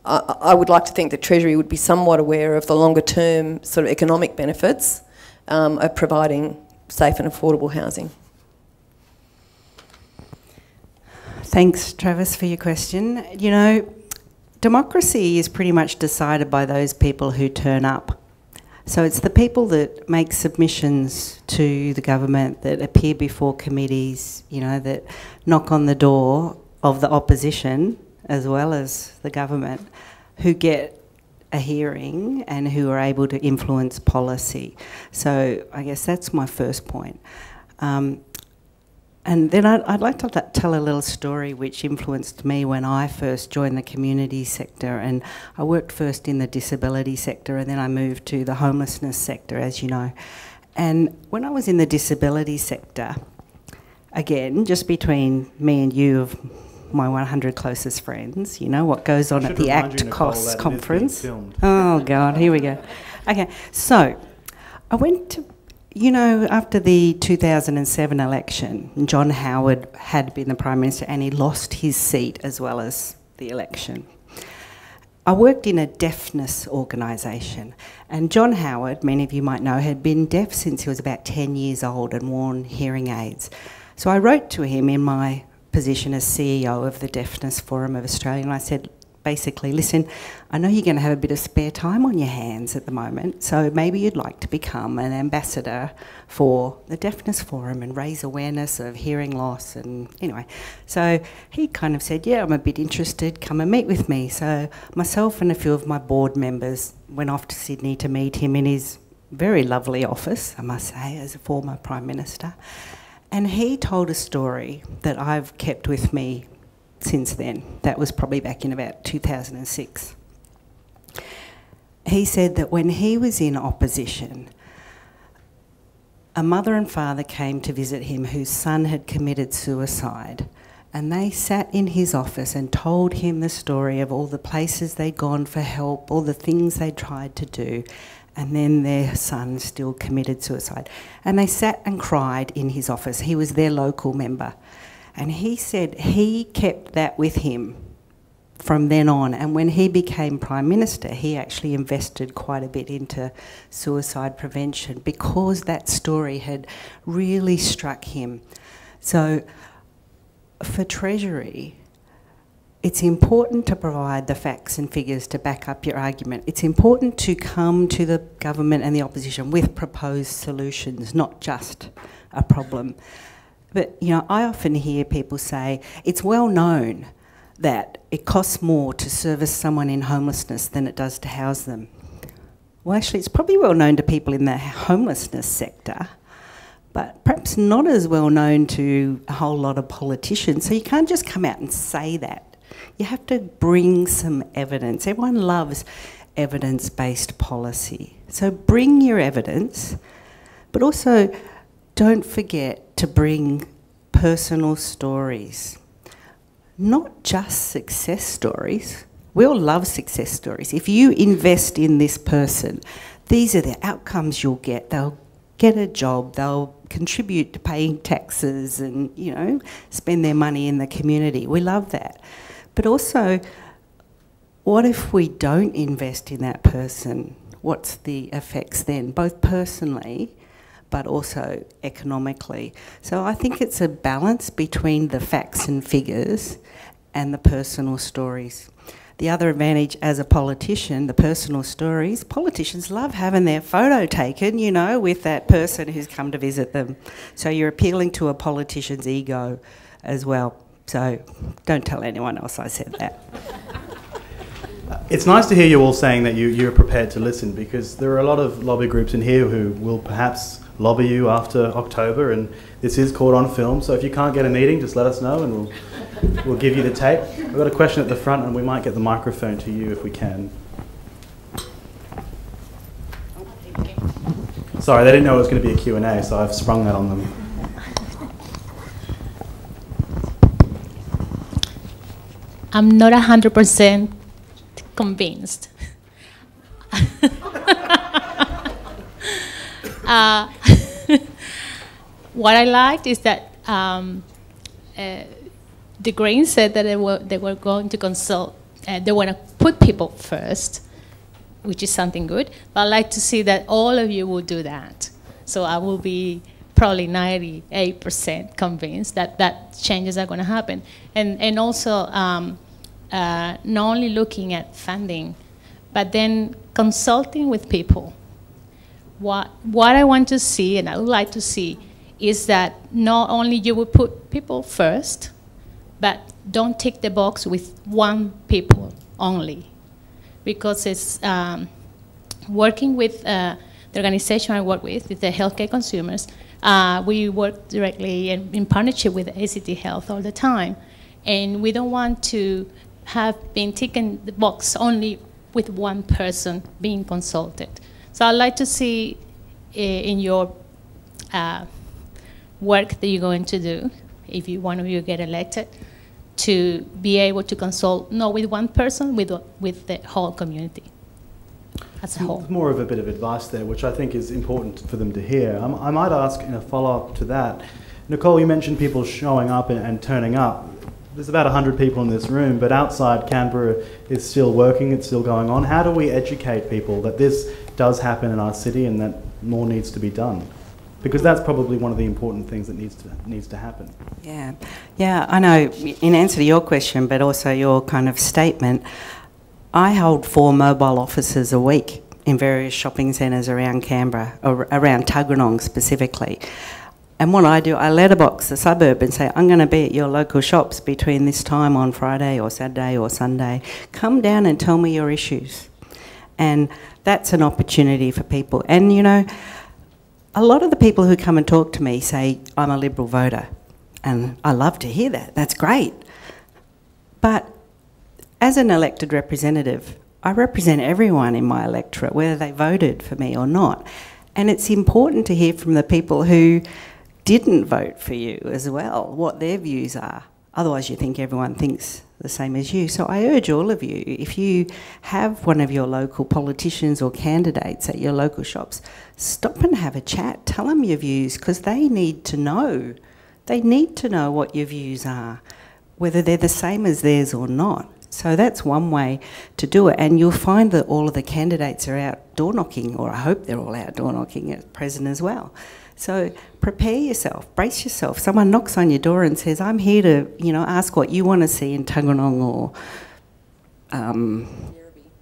D: I would like to think that Treasury would be somewhat aware of the longer term sort of economic benefits of providing safe and affordable housing.
C: Thanks, Travis, for your question. Democracy is pretty much decided by those people who turn up. So it's the people that make submissions to the government, that appear before committees, that knock on the door of the opposition as well as the government, who get a hearing and who are able to influence policy. So I guess that's my first point. And then I'd like to tell a little story which influenced me when I first joined the community sector. And I worked first in the disability sector, and then I moved to the homelessness sector, as you know. And when I was in the disability sector, again, just between me and you, of my 100 closest friends, what goes on at the ACTCOSS conference. Oh God, here we go. Okay, so I went to, after the 2007 election, John Howard had been the Prime Minister and he lost his seat as well as the election. I worked in a deafness organisation, and John Howard, many of you might know, had been deaf since he was about 10 years old and worn hearing aids. So I wrote to him in my position as CEO of the Deafness Forum of Australia, and I said, basically, listen, I know you're going to have a bit of spare time on your hands at the moment, so maybe you'd like to become an ambassador for the Deafness Forum and raise awareness of hearing loss. And anyway, so he kind of said, yeah, I'm a bit interested, come and meet with me. So myself and a few of my board members went off to Sydney to meet him in his very lovely office, I must say, as a former Prime Minister. And he told a story that I've kept with me since then. That was probably back in about 2006. He said that when he was in opposition, a mother and father came to visit him whose son had committed suicide, and they sat in his office and told him the story of all the places they'd gone for help, all the things they'd tried to do, and then their son still committed suicide. And they sat and cried in his office. He was their local member. And he said he kept that with him from then on. And when he became Prime Minister, he actually invested quite a bit into suicide prevention because that story had really struck him. So for Treasury, it's important to provide the facts and figures to back up your argument. It's important to come to the government and the opposition with proposed solutions, not just a problem. But, you know, I often hear people say, it's well known that it costs more to service someone in homelessness than it does to house them. Well, actually, it's probably well known to people in the homelessness sector, but perhaps not as well known to a whole lot of politicians. So you can't just come out and say that. You have to bring some evidence. Everyone loves evidence-based policy. So bring your evidence, but also don't forget to bring personal stories. Not just success stories. We all love success stories. If you invest in this person, these are the outcomes you'll get. They'll get a job, they'll contribute to paying taxes and, you know, spend their money in the community. We love that. But also, what if we don't invest in that person? What's the effects then, both personally but also economically? So I think it's a balance between the facts and figures and the personal stories. The other advantage as a politician, the personal stories, politicians love having their photo taken, you know, with that person who's come to visit them. So you're appealing to a politician's ego as well. So don't tell anyone else I said that.
A: It's nice to hear you all saying that you're prepared to listen, because there are a lot of lobby groups in here who will perhaps lobby you after October, and this is caught on film, so if you can't get a meeting, just let us know and we'll give you the tape. We've got a question at the front and we might get the microphone to you if we can. Sorry, they didn't know it was going to be a Q&A, so I've sprung that on them.
G: I'm not 100% convinced. What I liked is that the Greens said that they were going to consult, they want to put people first, which is something good, but I'd like to see that all of you will do that. So I will be probably 98% convinced that changes are going to happen. And also not only looking at funding, but then consulting with people. What I want to see, and I would like to see, is that not only you will put people first, but don't tick the box with one people only. Because it's working with the organization I work with the Healthcare Consumers. We work directly in partnership with ACT Health all the time. And we don't want to have been ticking the box only with one person being consulted. So I'd like to see in your work that you're going to do, if one of you get elected, to be able to consult not with one person, with the whole community as a whole.
A: More of a bit of advice there, which I think is important for them to hear. I might ask in a follow-up to that, Nicole, you mentioned people showing up and turning up. There's about 100 people in this room, but outside Canberra is still working, it's still going on. How do we educate people that this does happen in our city and that more needs to be done? Because that's probably one of the important things that needs to happen.
C: Yeah, I know, in answer to your question, but also your kind of statement, I hold 4 mobile offices a week in various shopping centres around Canberra, or around Tuggeranong specifically. And what I do, I letterbox the suburb and say, I'm going to be at your local shops between this time on Friday or Saturday or Sunday. Come down and tell me your issues. And that's an opportunity for people. And, you know, a lot of the people who come and talk to me say, I'm a Liberal voter. And I love to hear that. That's great. But as an elected representative, I represent everyone in my electorate, whether they voted for me or not. And it's important to hear from the people who didn't vote for you as well, what their views are. Otherwise you think everyone thinks the same as you. So I urge all of you, if you have one of your local politicians or candidates at your local shops, stop and have a chat, tell them your views, because they need to know. They need to know what your views are, whether they're the same as theirs or not. So that's one way to do it. And you'll find that all of the candidates are out door knocking, or I hope they're all out door knocking at present as well. So prepare yourself, brace yourself. Someone knocks on your door and says, I'm here to, you know, ask what you want to see in Tuggeranong or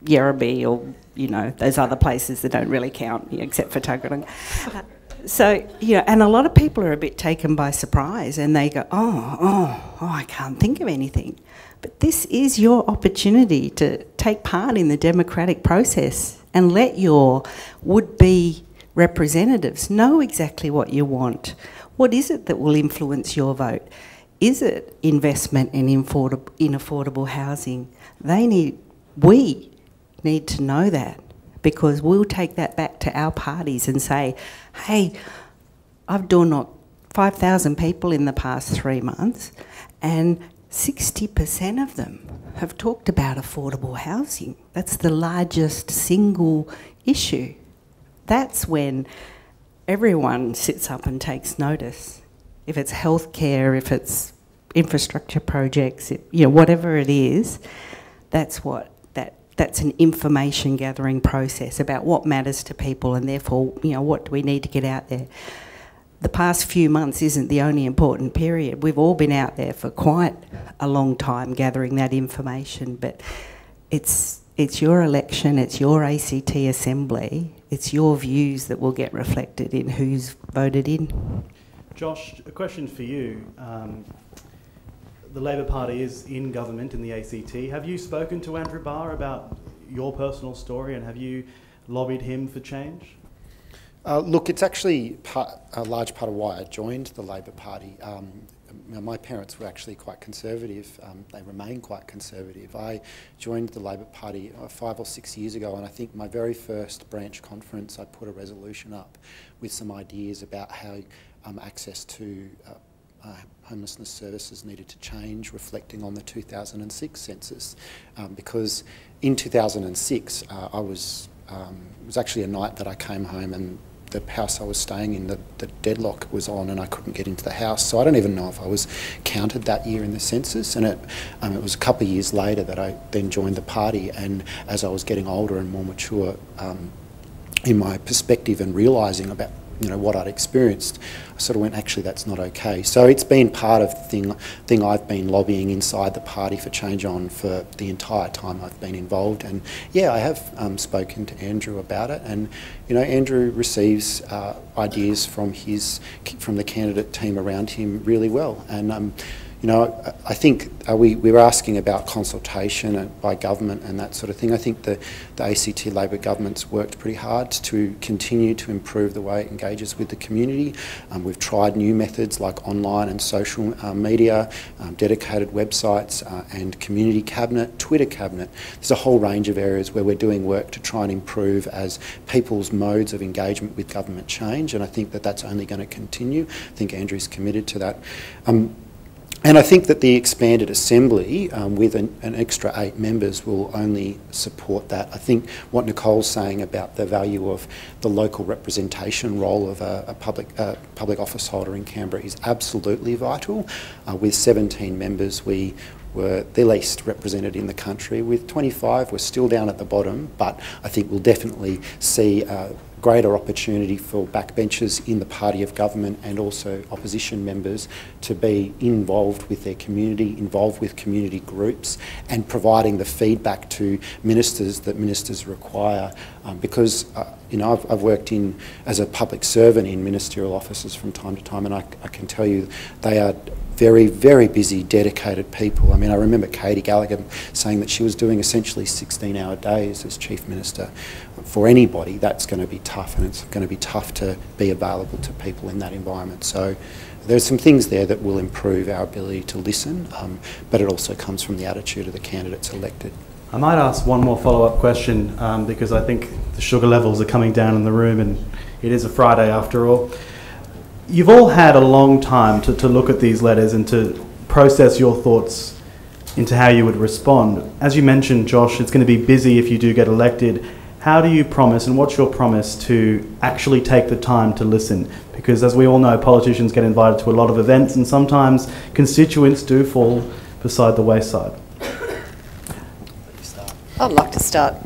C: Yerrabee or, you know, those other places that don't really count, except for Tuggeranong. So, you know, and a lot of people are a bit taken by surprise and they go, oh, I can't think of anything. But this is your opportunity to take part in the democratic process and let your would-be representatives know exactly what you want. What is it that will influence your vote? Is it investment in affordable housing? We need to know that, because we'll take that back to our parties and say, hey, I've door knocked 5,000 people in the past 3 months and 60% of them have talked about affordable housing. That's the largest single issue. That's when everyone sits up and takes notice. If it's healthcare, if it's infrastructure projects, you know, whatever it is, that's an information gathering process about what matters to people, and therefore, you know, what do we need to get out there. The past few months isn't the only important period. We've all been out there for quite a long time gathering that information, but it's your election, it's your ACT Assembly, it's your views that will get reflected in who's voted in.
A: Josh, a question for you. The Labor Party is in government in the ACT. Have you spoken to Andrew Barr about your personal story, and have you lobbied him for change?
E: Look, it's actually a large part of why I joined the Labor Party. My parents were actually quite conservative. They remain quite conservative. I joined the Labor Party 5 or 6 years ago, and I think my very first branch conference I put a resolution up with some ideas about how access to homelessness services needed to change, reflecting on the 2006 census. Because in 2006, it was actually a night that I came home and the house I was staying in, the deadlock was on and I couldn't get into the house. So I don't even know if I was counted that year in the census. And it was a couple of years later that I then joined the party, and as I was getting older and more mature in my perspective and realising about, you know, what I'd experienced, I sort of went, actually, that's not okay. So it's been part of the thing I've been lobbying inside the party for change on for the entire time I've been involved. And yeah, I have spoken to Andrew about it, and you know, Andrew receives ideas from the candidate team around him really well. And you know, I think we were asking about consultation by government and that sort of thing. I think the ACT Labor government's worked pretty hard to continue to improve the way it engages with the community. We've tried new methods like online and social media, dedicated websites and community cabinet, Twitter cabinet. There's a whole range of areas where we're doing work to try and improve as people's modes of engagement with government change, and I think that that's only going to continue. I think Andrew's committed to that. And I think that the expanded Assembly with an extra 8 members will only support that. I think what Nicole's saying about the value of the local representation role of a public office holder in Canberra is absolutely vital. With 17 members, we were the least represented in the country. With 25, we're still down at the bottom, but I think we'll definitely see greater opportunity for backbenchers in the party of government and also opposition members to be involved with their community, involved with community groups, and providing the feedback to ministers that ministers require. Because you know, I've worked as a public servant in ministerial offices from time to time, and I can tell you they are very, very busy, dedicated people. I mean, I remember Katie Gallagher saying that she was doing essentially 16-hour days as Chief Minister. For anybody, that's going to be tough, and it's going to be tough to be available to people in that environment. So there's some things there that will improve our ability to listen, but it also comes from the attitude of the candidates elected.
A: I might ask one more follow-up question because I think the sugar levels are coming down in the room, and it is a Friday after all. You've all had a long time to look at these letters and to process your thoughts into how you would respond. As you mentioned, Josh, it's going to be busy if you do get elected. How do you promise, and what's your promise to actually take the time to listen? Because as we all know, politicians get invited to a lot of events, and sometimes constituents do fall beside the wayside.
D: I'd like to start.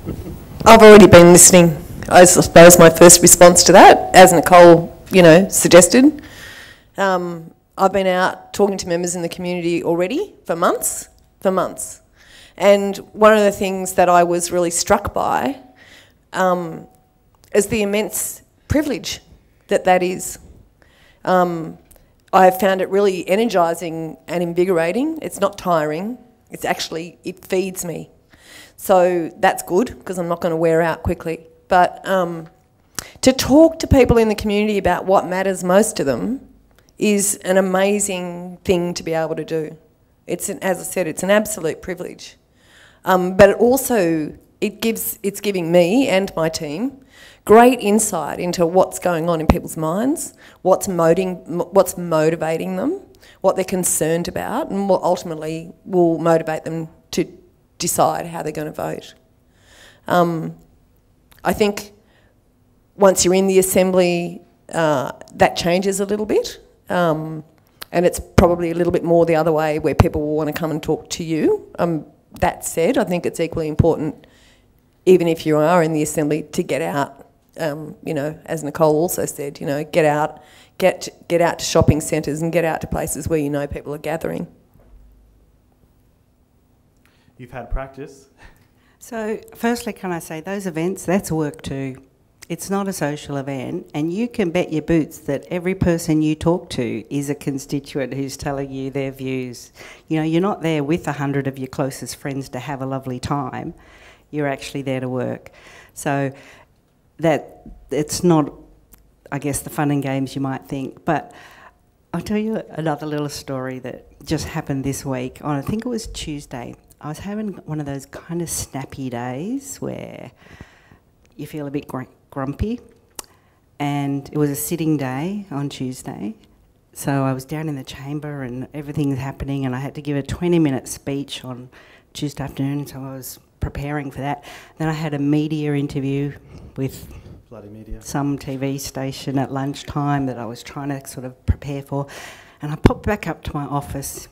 D: I've already been listening. I suppose my first response to that, as Nicole, you know, suggested. I've been out talking to members in the community already for months. And one of the things that I was really struck by is the immense privilege that is. I have found it really energising and invigorating. It's not tiring. It feeds me. So that's good, because I'm not going to wear out quickly. But to talk to people in the community about what matters most to them is an amazing thing to be able to do. As I said, it's an absolute privilege. But it also, it's giving me and my team great insight into what's going on in people's minds, what's motivating them, what they're concerned about, and what ultimately will motivate them to decide how they're going to vote. I think once you're in the Assembly, that changes a little bit, and it's probably a little bit more the other way, where people will want to come and talk to you. That said, I think it's equally important, even if you are in the Assembly, to get out. You know, as Nicole also said, you know, get out to shopping centres and get out to places where you know people are gathering.
A: You've had practice.
C: So, firstly, can I say those events, that's work too. It's not a social event, and you can bet your boots that every person you talk to is a constituent who's telling you their views. You know, you're not there with 100 of your closest friends to have a lovely time. You're actually there to work. So that it's not, I guess, the fun and games you might think. But I'll tell you another little story that just happened this week. I think it was Tuesday. I was having one of those kind of snappy days where you feel a bit grumpy, and it was a sitting day on Tuesday, so I was down in the chamber and everything was happening, and I had to give a 20-minute speech on Tuesday afternoon, so I was preparing for that. Then I had a media interview with some TV station at lunchtime that I was trying to sort of prepare for, and I popped back up to my office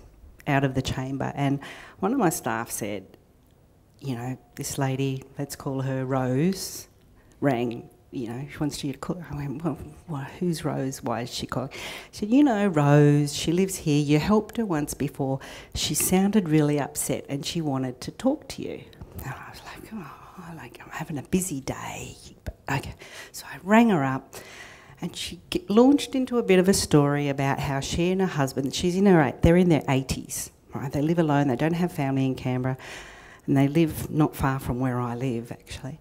C: out of the chamber, and one of my staff said, you know, this lady, let's call her Rose, rang, you know, she wants you to call her. I went, well, who's Rose? Why is she calling? She said, you know, Rose, she lives here. You helped her once before. She sounded really upset and she wanted to talk to you. And I was like, oh, I'm having a busy day. But, okay. So I rang her up, and she launched into a bit of a story about how she and her husband, they're in their 80s, right? They live alone, they don't have family in Canberra, and they live not far from where I live, actually.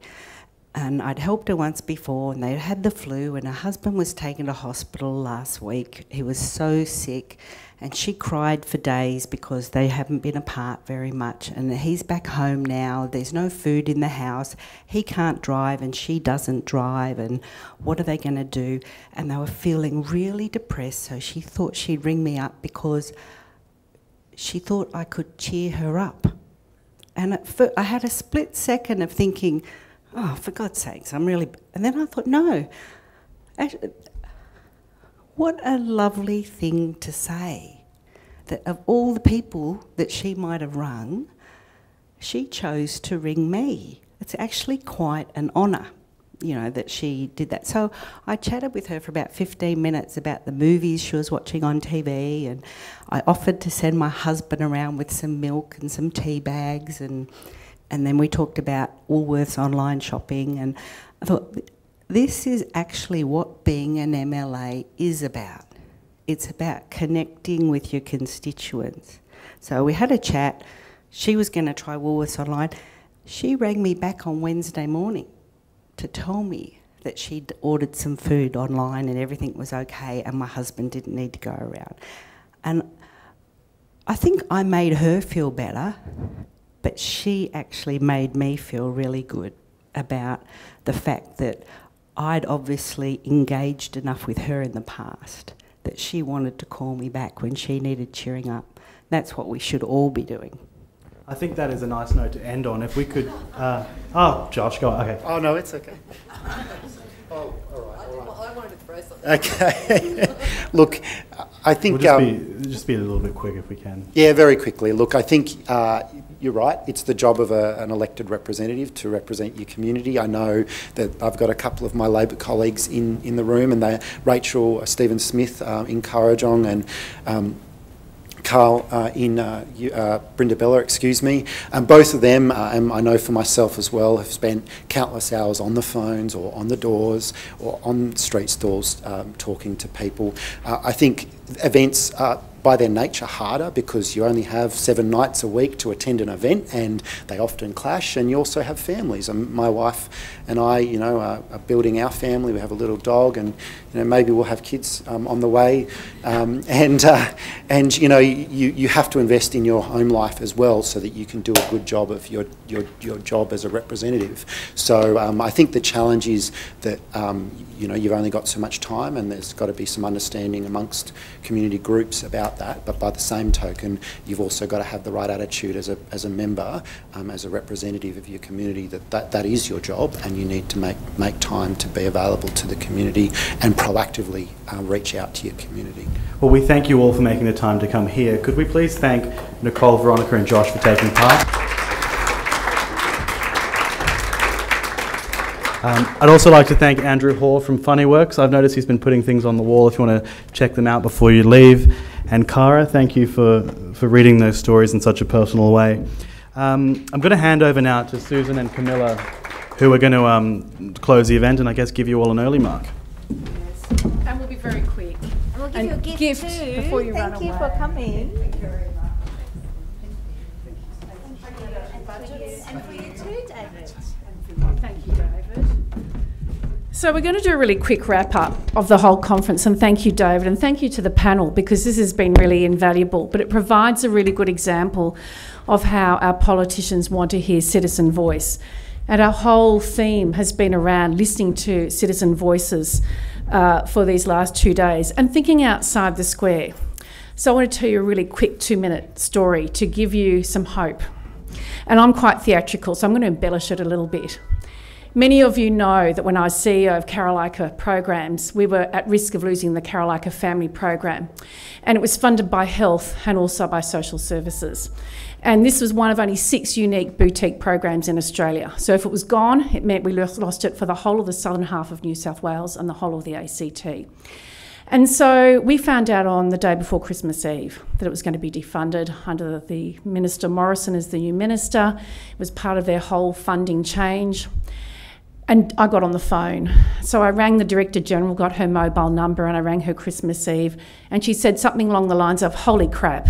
C: And I'd helped her once before, and they'd had the flu, and her husband was taken to hospital last week. He was so sick, and she cried for days because they haven't been apart very much, and he's back home now. There's no food in the house. He can't drive, and she doesn't drive, and what are they going to do? And they were feeling really depressed, so she thought she'd ring me up because she thought I could cheer her up. And I had a split second of thinking, oh, for God's sakes, I'm really... And then I thought, no, actually, what a lovely thing to say, that of all the people that she might have rung, she chose to ring me. It's actually quite an honour. you know, that she did that. So I chatted with her for about 15 minutes about the movies she was watching on TV, and I offered to send my husband around with some milk and some tea bags, and then we talked about Woolworths online shopping, and I thought, this is actually what being an MLA is about. It's about connecting with your constituents. So we had a chat. She was going to try Woolworths online. She rang me back on Wednesday morning to tell me that she'd ordered some food online and everything was okay and my husband didn't need to go around. And I think I made her feel better, but she actually made me feel really good about the fact that I'd obviously engaged enough with her in the past that she wanted to call me back when she needed cheering up. That's what we should all be doing.
A: I think that is a nice note to end on. If we could... oh, Josh, go on. Okay.
E: Oh, no, it's okay. Oh, all right.
D: I wanted to throw something.
E: Okay. Look, I think...
A: We'll just be a little bit quick if we can.
E: Yeah, very quickly. Look, I think you're right. It's the job of an elected representative to represent your community. I know that I've got a couple of my Labor colleagues in the room, and they're Rachel Stephen Smith in Kurrajong and Carl in Brindabella, excuse me. Both of them, and I know for myself as well, have spent countless hours on the phones or on the doors or on street stalls talking to people. I think events are by their nature harder because you only have 7 nights a week to attend an event, and they often clash, and you also have families. And my wife and I, you know, are building our family. We have a little dog, and you know, maybe we'll have kids on the way, and you know, you have to invest in your home life as well so that you can do a good job of your job as a representative. So I think the challenge is that you know, you've only got so much time, and there's got to be some understanding amongst community groups about that. But by the same token, you've also got to have the right attitude as a member, as a representative of your community, that is your job, and you need to make time to be available to the community and proactively reach out to your community.
A: Well, we thank you all for making the time to come here. Could we please thank Nicole, Veronica and Josh for taking part? I'd also like to thank Andrew Hall from Funnyworks. I've noticed he's been putting things on the wall if you want to check them out before you leave. And Cara, thank you for reading those stories in such a personal way. I'm going to hand over now to Susan and Camilla, who are going to close the event and I guess give you all an early mark.
H: Yes. And we'll be very quick.
I: And we'll give you a gift too.
H: Before you run away.
I: Thank you for coming.
H: Thank you very much.
I: And for you too, David.
H: Thank you, David. So we're going to do a really quick wrap-up of the whole conference, and thank you, David, and thank you to the panel, because this has been really invaluable, but it provides a really good example of how our politicians want to hear citizen voice. And our whole theme has been around listening to citizen voices for these last 2 days and thinking outside the square. So I want to tell you a really quick 2-minute story to give you some hope. And I'm quite theatrical, so I'm going to embellish it a little bit. Many of you know that when I was CEO of Carolika Programs, we were at risk of losing the Carolika Family Program. And it was funded by health and also by social services. And this was one of only 6 unique boutique programs in Australia. So if it was gone, it meant we lost it for the whole of the southern half of New South Wales and the whole of the ACT. And so we found out on the day before Christmas Eve that it was going to be defunded under the Minister Morrison as the new minister. It was part of their whole funding change. And I got on the phone. So I rang the Director General, got her mobile number, and I rang her Christmas Eve. And she said something along the lines of, "Holy crap."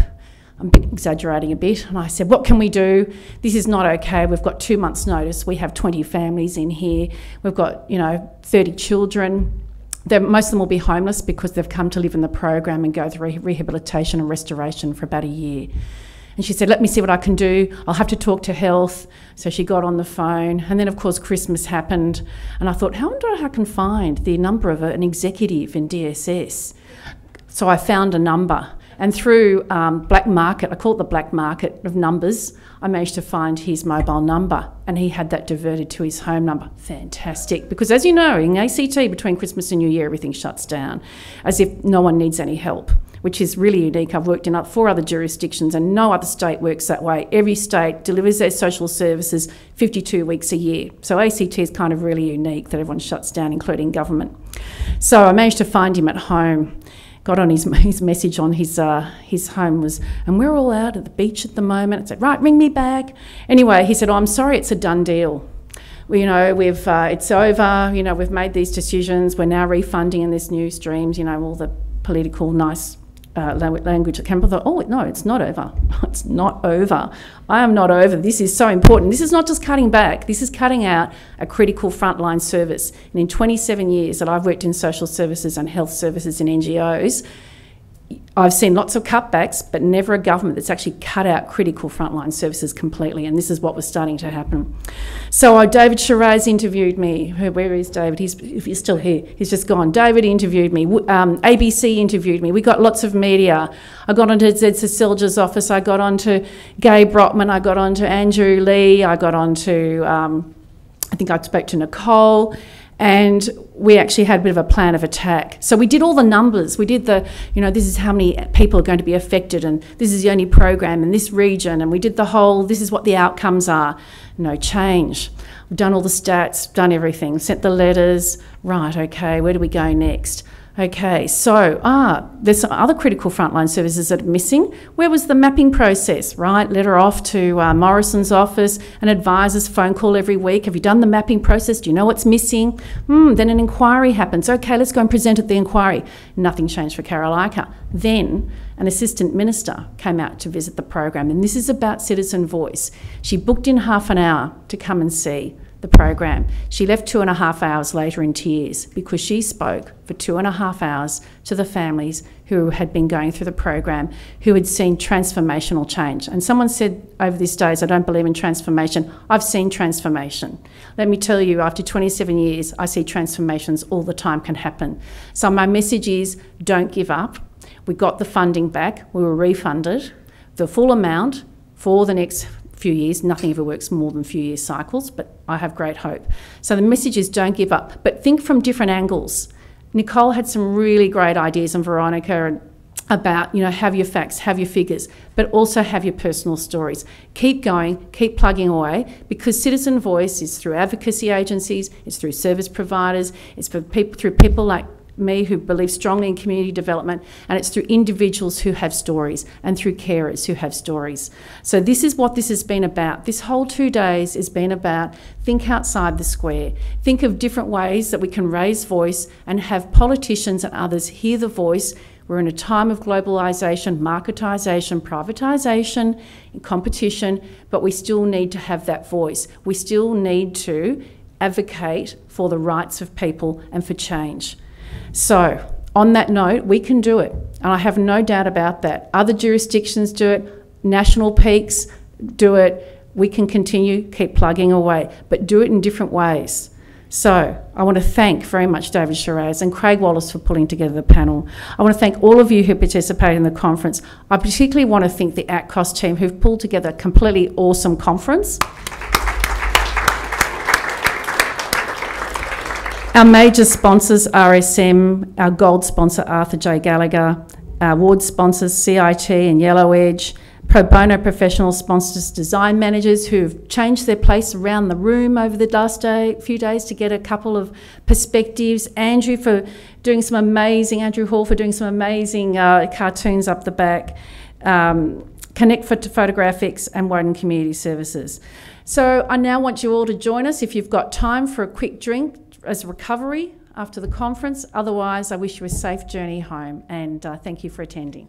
H: I'm exaggerating a bit. And I said, "What can we do? This is not okay. We've got 2 months' notice. We have 20 families in here. We've got, 30 children. Most of them will be homeless because they've come to live in the program and go through rehabilitation and restoration for about a year." And she said, "Let me see what I can do. I'll have to talk to health." So she got on the phone. And then, of course, Christmas happened. And I thought, how wonder I can find the number of an executive in DSS. So I found a number. And through black market, I call it the black market of numbers, I managed to find his mobile number. And he had that diverted to his home number. Fantastic. Because as you know, in ACT, between Christmas and New Year, everything shuts down, as if no one needs any help. which is really unique. I've worked in 4 other jurisdictions and no other state works that way. Every state delivers their social services 52 weeks a year. So ACT is kind of really unique that everyone shuts down, including government. So I managed to find him at home. Got on his message on his home was, and we're all out at the beach at the moment. I said, right, ring me back. Anyway, he said, oh, I'm sorry, it's a done deal. It's over, we've made these decisions, we're now refunding in this new streams, all the political nice language that came. I thought, oh, no, it's not over. It's not over. I am not over. This is so important. This is not just cutting back. This is cutting out a critical frontline service. And in 27 years that I've worked in social services and health services and NGOs, I've seen lots of cutbacks, but never a government that's actually cut out critical frontline services completely, and this is what was starting to happen. So David Shiraz interviewed me. Where is David? If he's still here, he's just gone. David interviewed me. ABC interviewed me. We got lots of media. I got onto Zed Cecilja's office. I got onto Gay Brotman. I got onto Andrew Lee. I got onto, I think I spoke to Nicole. And we actually had a bit of a plan of attack. So we did all the numbers. We did this is how many people are going to be affected, and this is the only program in this region, and we did the whole, this is what the outcomes are. No change. We've done all the stats, done everything, sent the letters. Right, okay, where do we go next? Okay, so, there's some other critical frontline services that are missing. Where was the mapping process? Right, letter off to Morrison's office, an advisor's phone call every week. Have you done the mapping process? Do you know what's missing? Then an inquiry happens. Okay, let's go and present at the inquiry. Nothing changed for Carolina. Then an assistant minister came out to visit the program, and this is about citizen voice. She booked in half an hour to come and see the program. She left 2.5 hours later in tears because she spoke for 2.5 hours to the families who had been going through the program, who had seen transformational change. And someone said over these days, I don't believe in transformation. I've seen transformation. Let me tell you, after 27 years, I see transformations all the time can happen. So my message is, don't give up. We got the funding back. We were refunded the full amount for the next few years. Nothing ever works more than few year cycles, but I have great hope. So the message is don't give up, but think from different angles. Nicole had some really great ideas, and Veronica, about, have your facts, have your figures, but also have your personal stories. Keep going, keep plugging away, because citizen voice is through advocacy agencies, it's through service providers, it's for people, through people like me who believe strongly in community development, and it's through individuals who have stories and through carers who have stories. So this is what this has been about. This whole 2 days has been about think outside the square. Think of different ways that we can raise voice and have politicians and others hear the voice. We're in a time of globalisation, marketisation, privatisation, competition, but we still need to have that voice. We still need to advocate for the rights of people and for change. So, on that note, we can do it, and I have no doubt about that. Other jurisdictions do it, national peaks do it. We can continue, keep plugging away, but do it in different ways. So, I want to thank very much David Shiraz and Craig Wallace for pulling together the panel. I want to thank all of you who participated in the conference. I particularly want to thank the ACTCOSS team who've pulled together a completely awesome conference. Our major sponsors, RSM, our gold sponsor, Arthur J. Gallagher, our award sponsors, CIT and Yellow Edge, pro bono professional sponsors, design managers who've changed their place around the room over the last few days to get a couple of perspectives, Andrew Hall for doing some amazing cartoons up the back, Connect for Photographics, and Woden Community Services. So I now want you all to join us if you've got time for a quick drink as recovery after the conference. Otherwise, I wish you a safe journey home, and thank you for attending.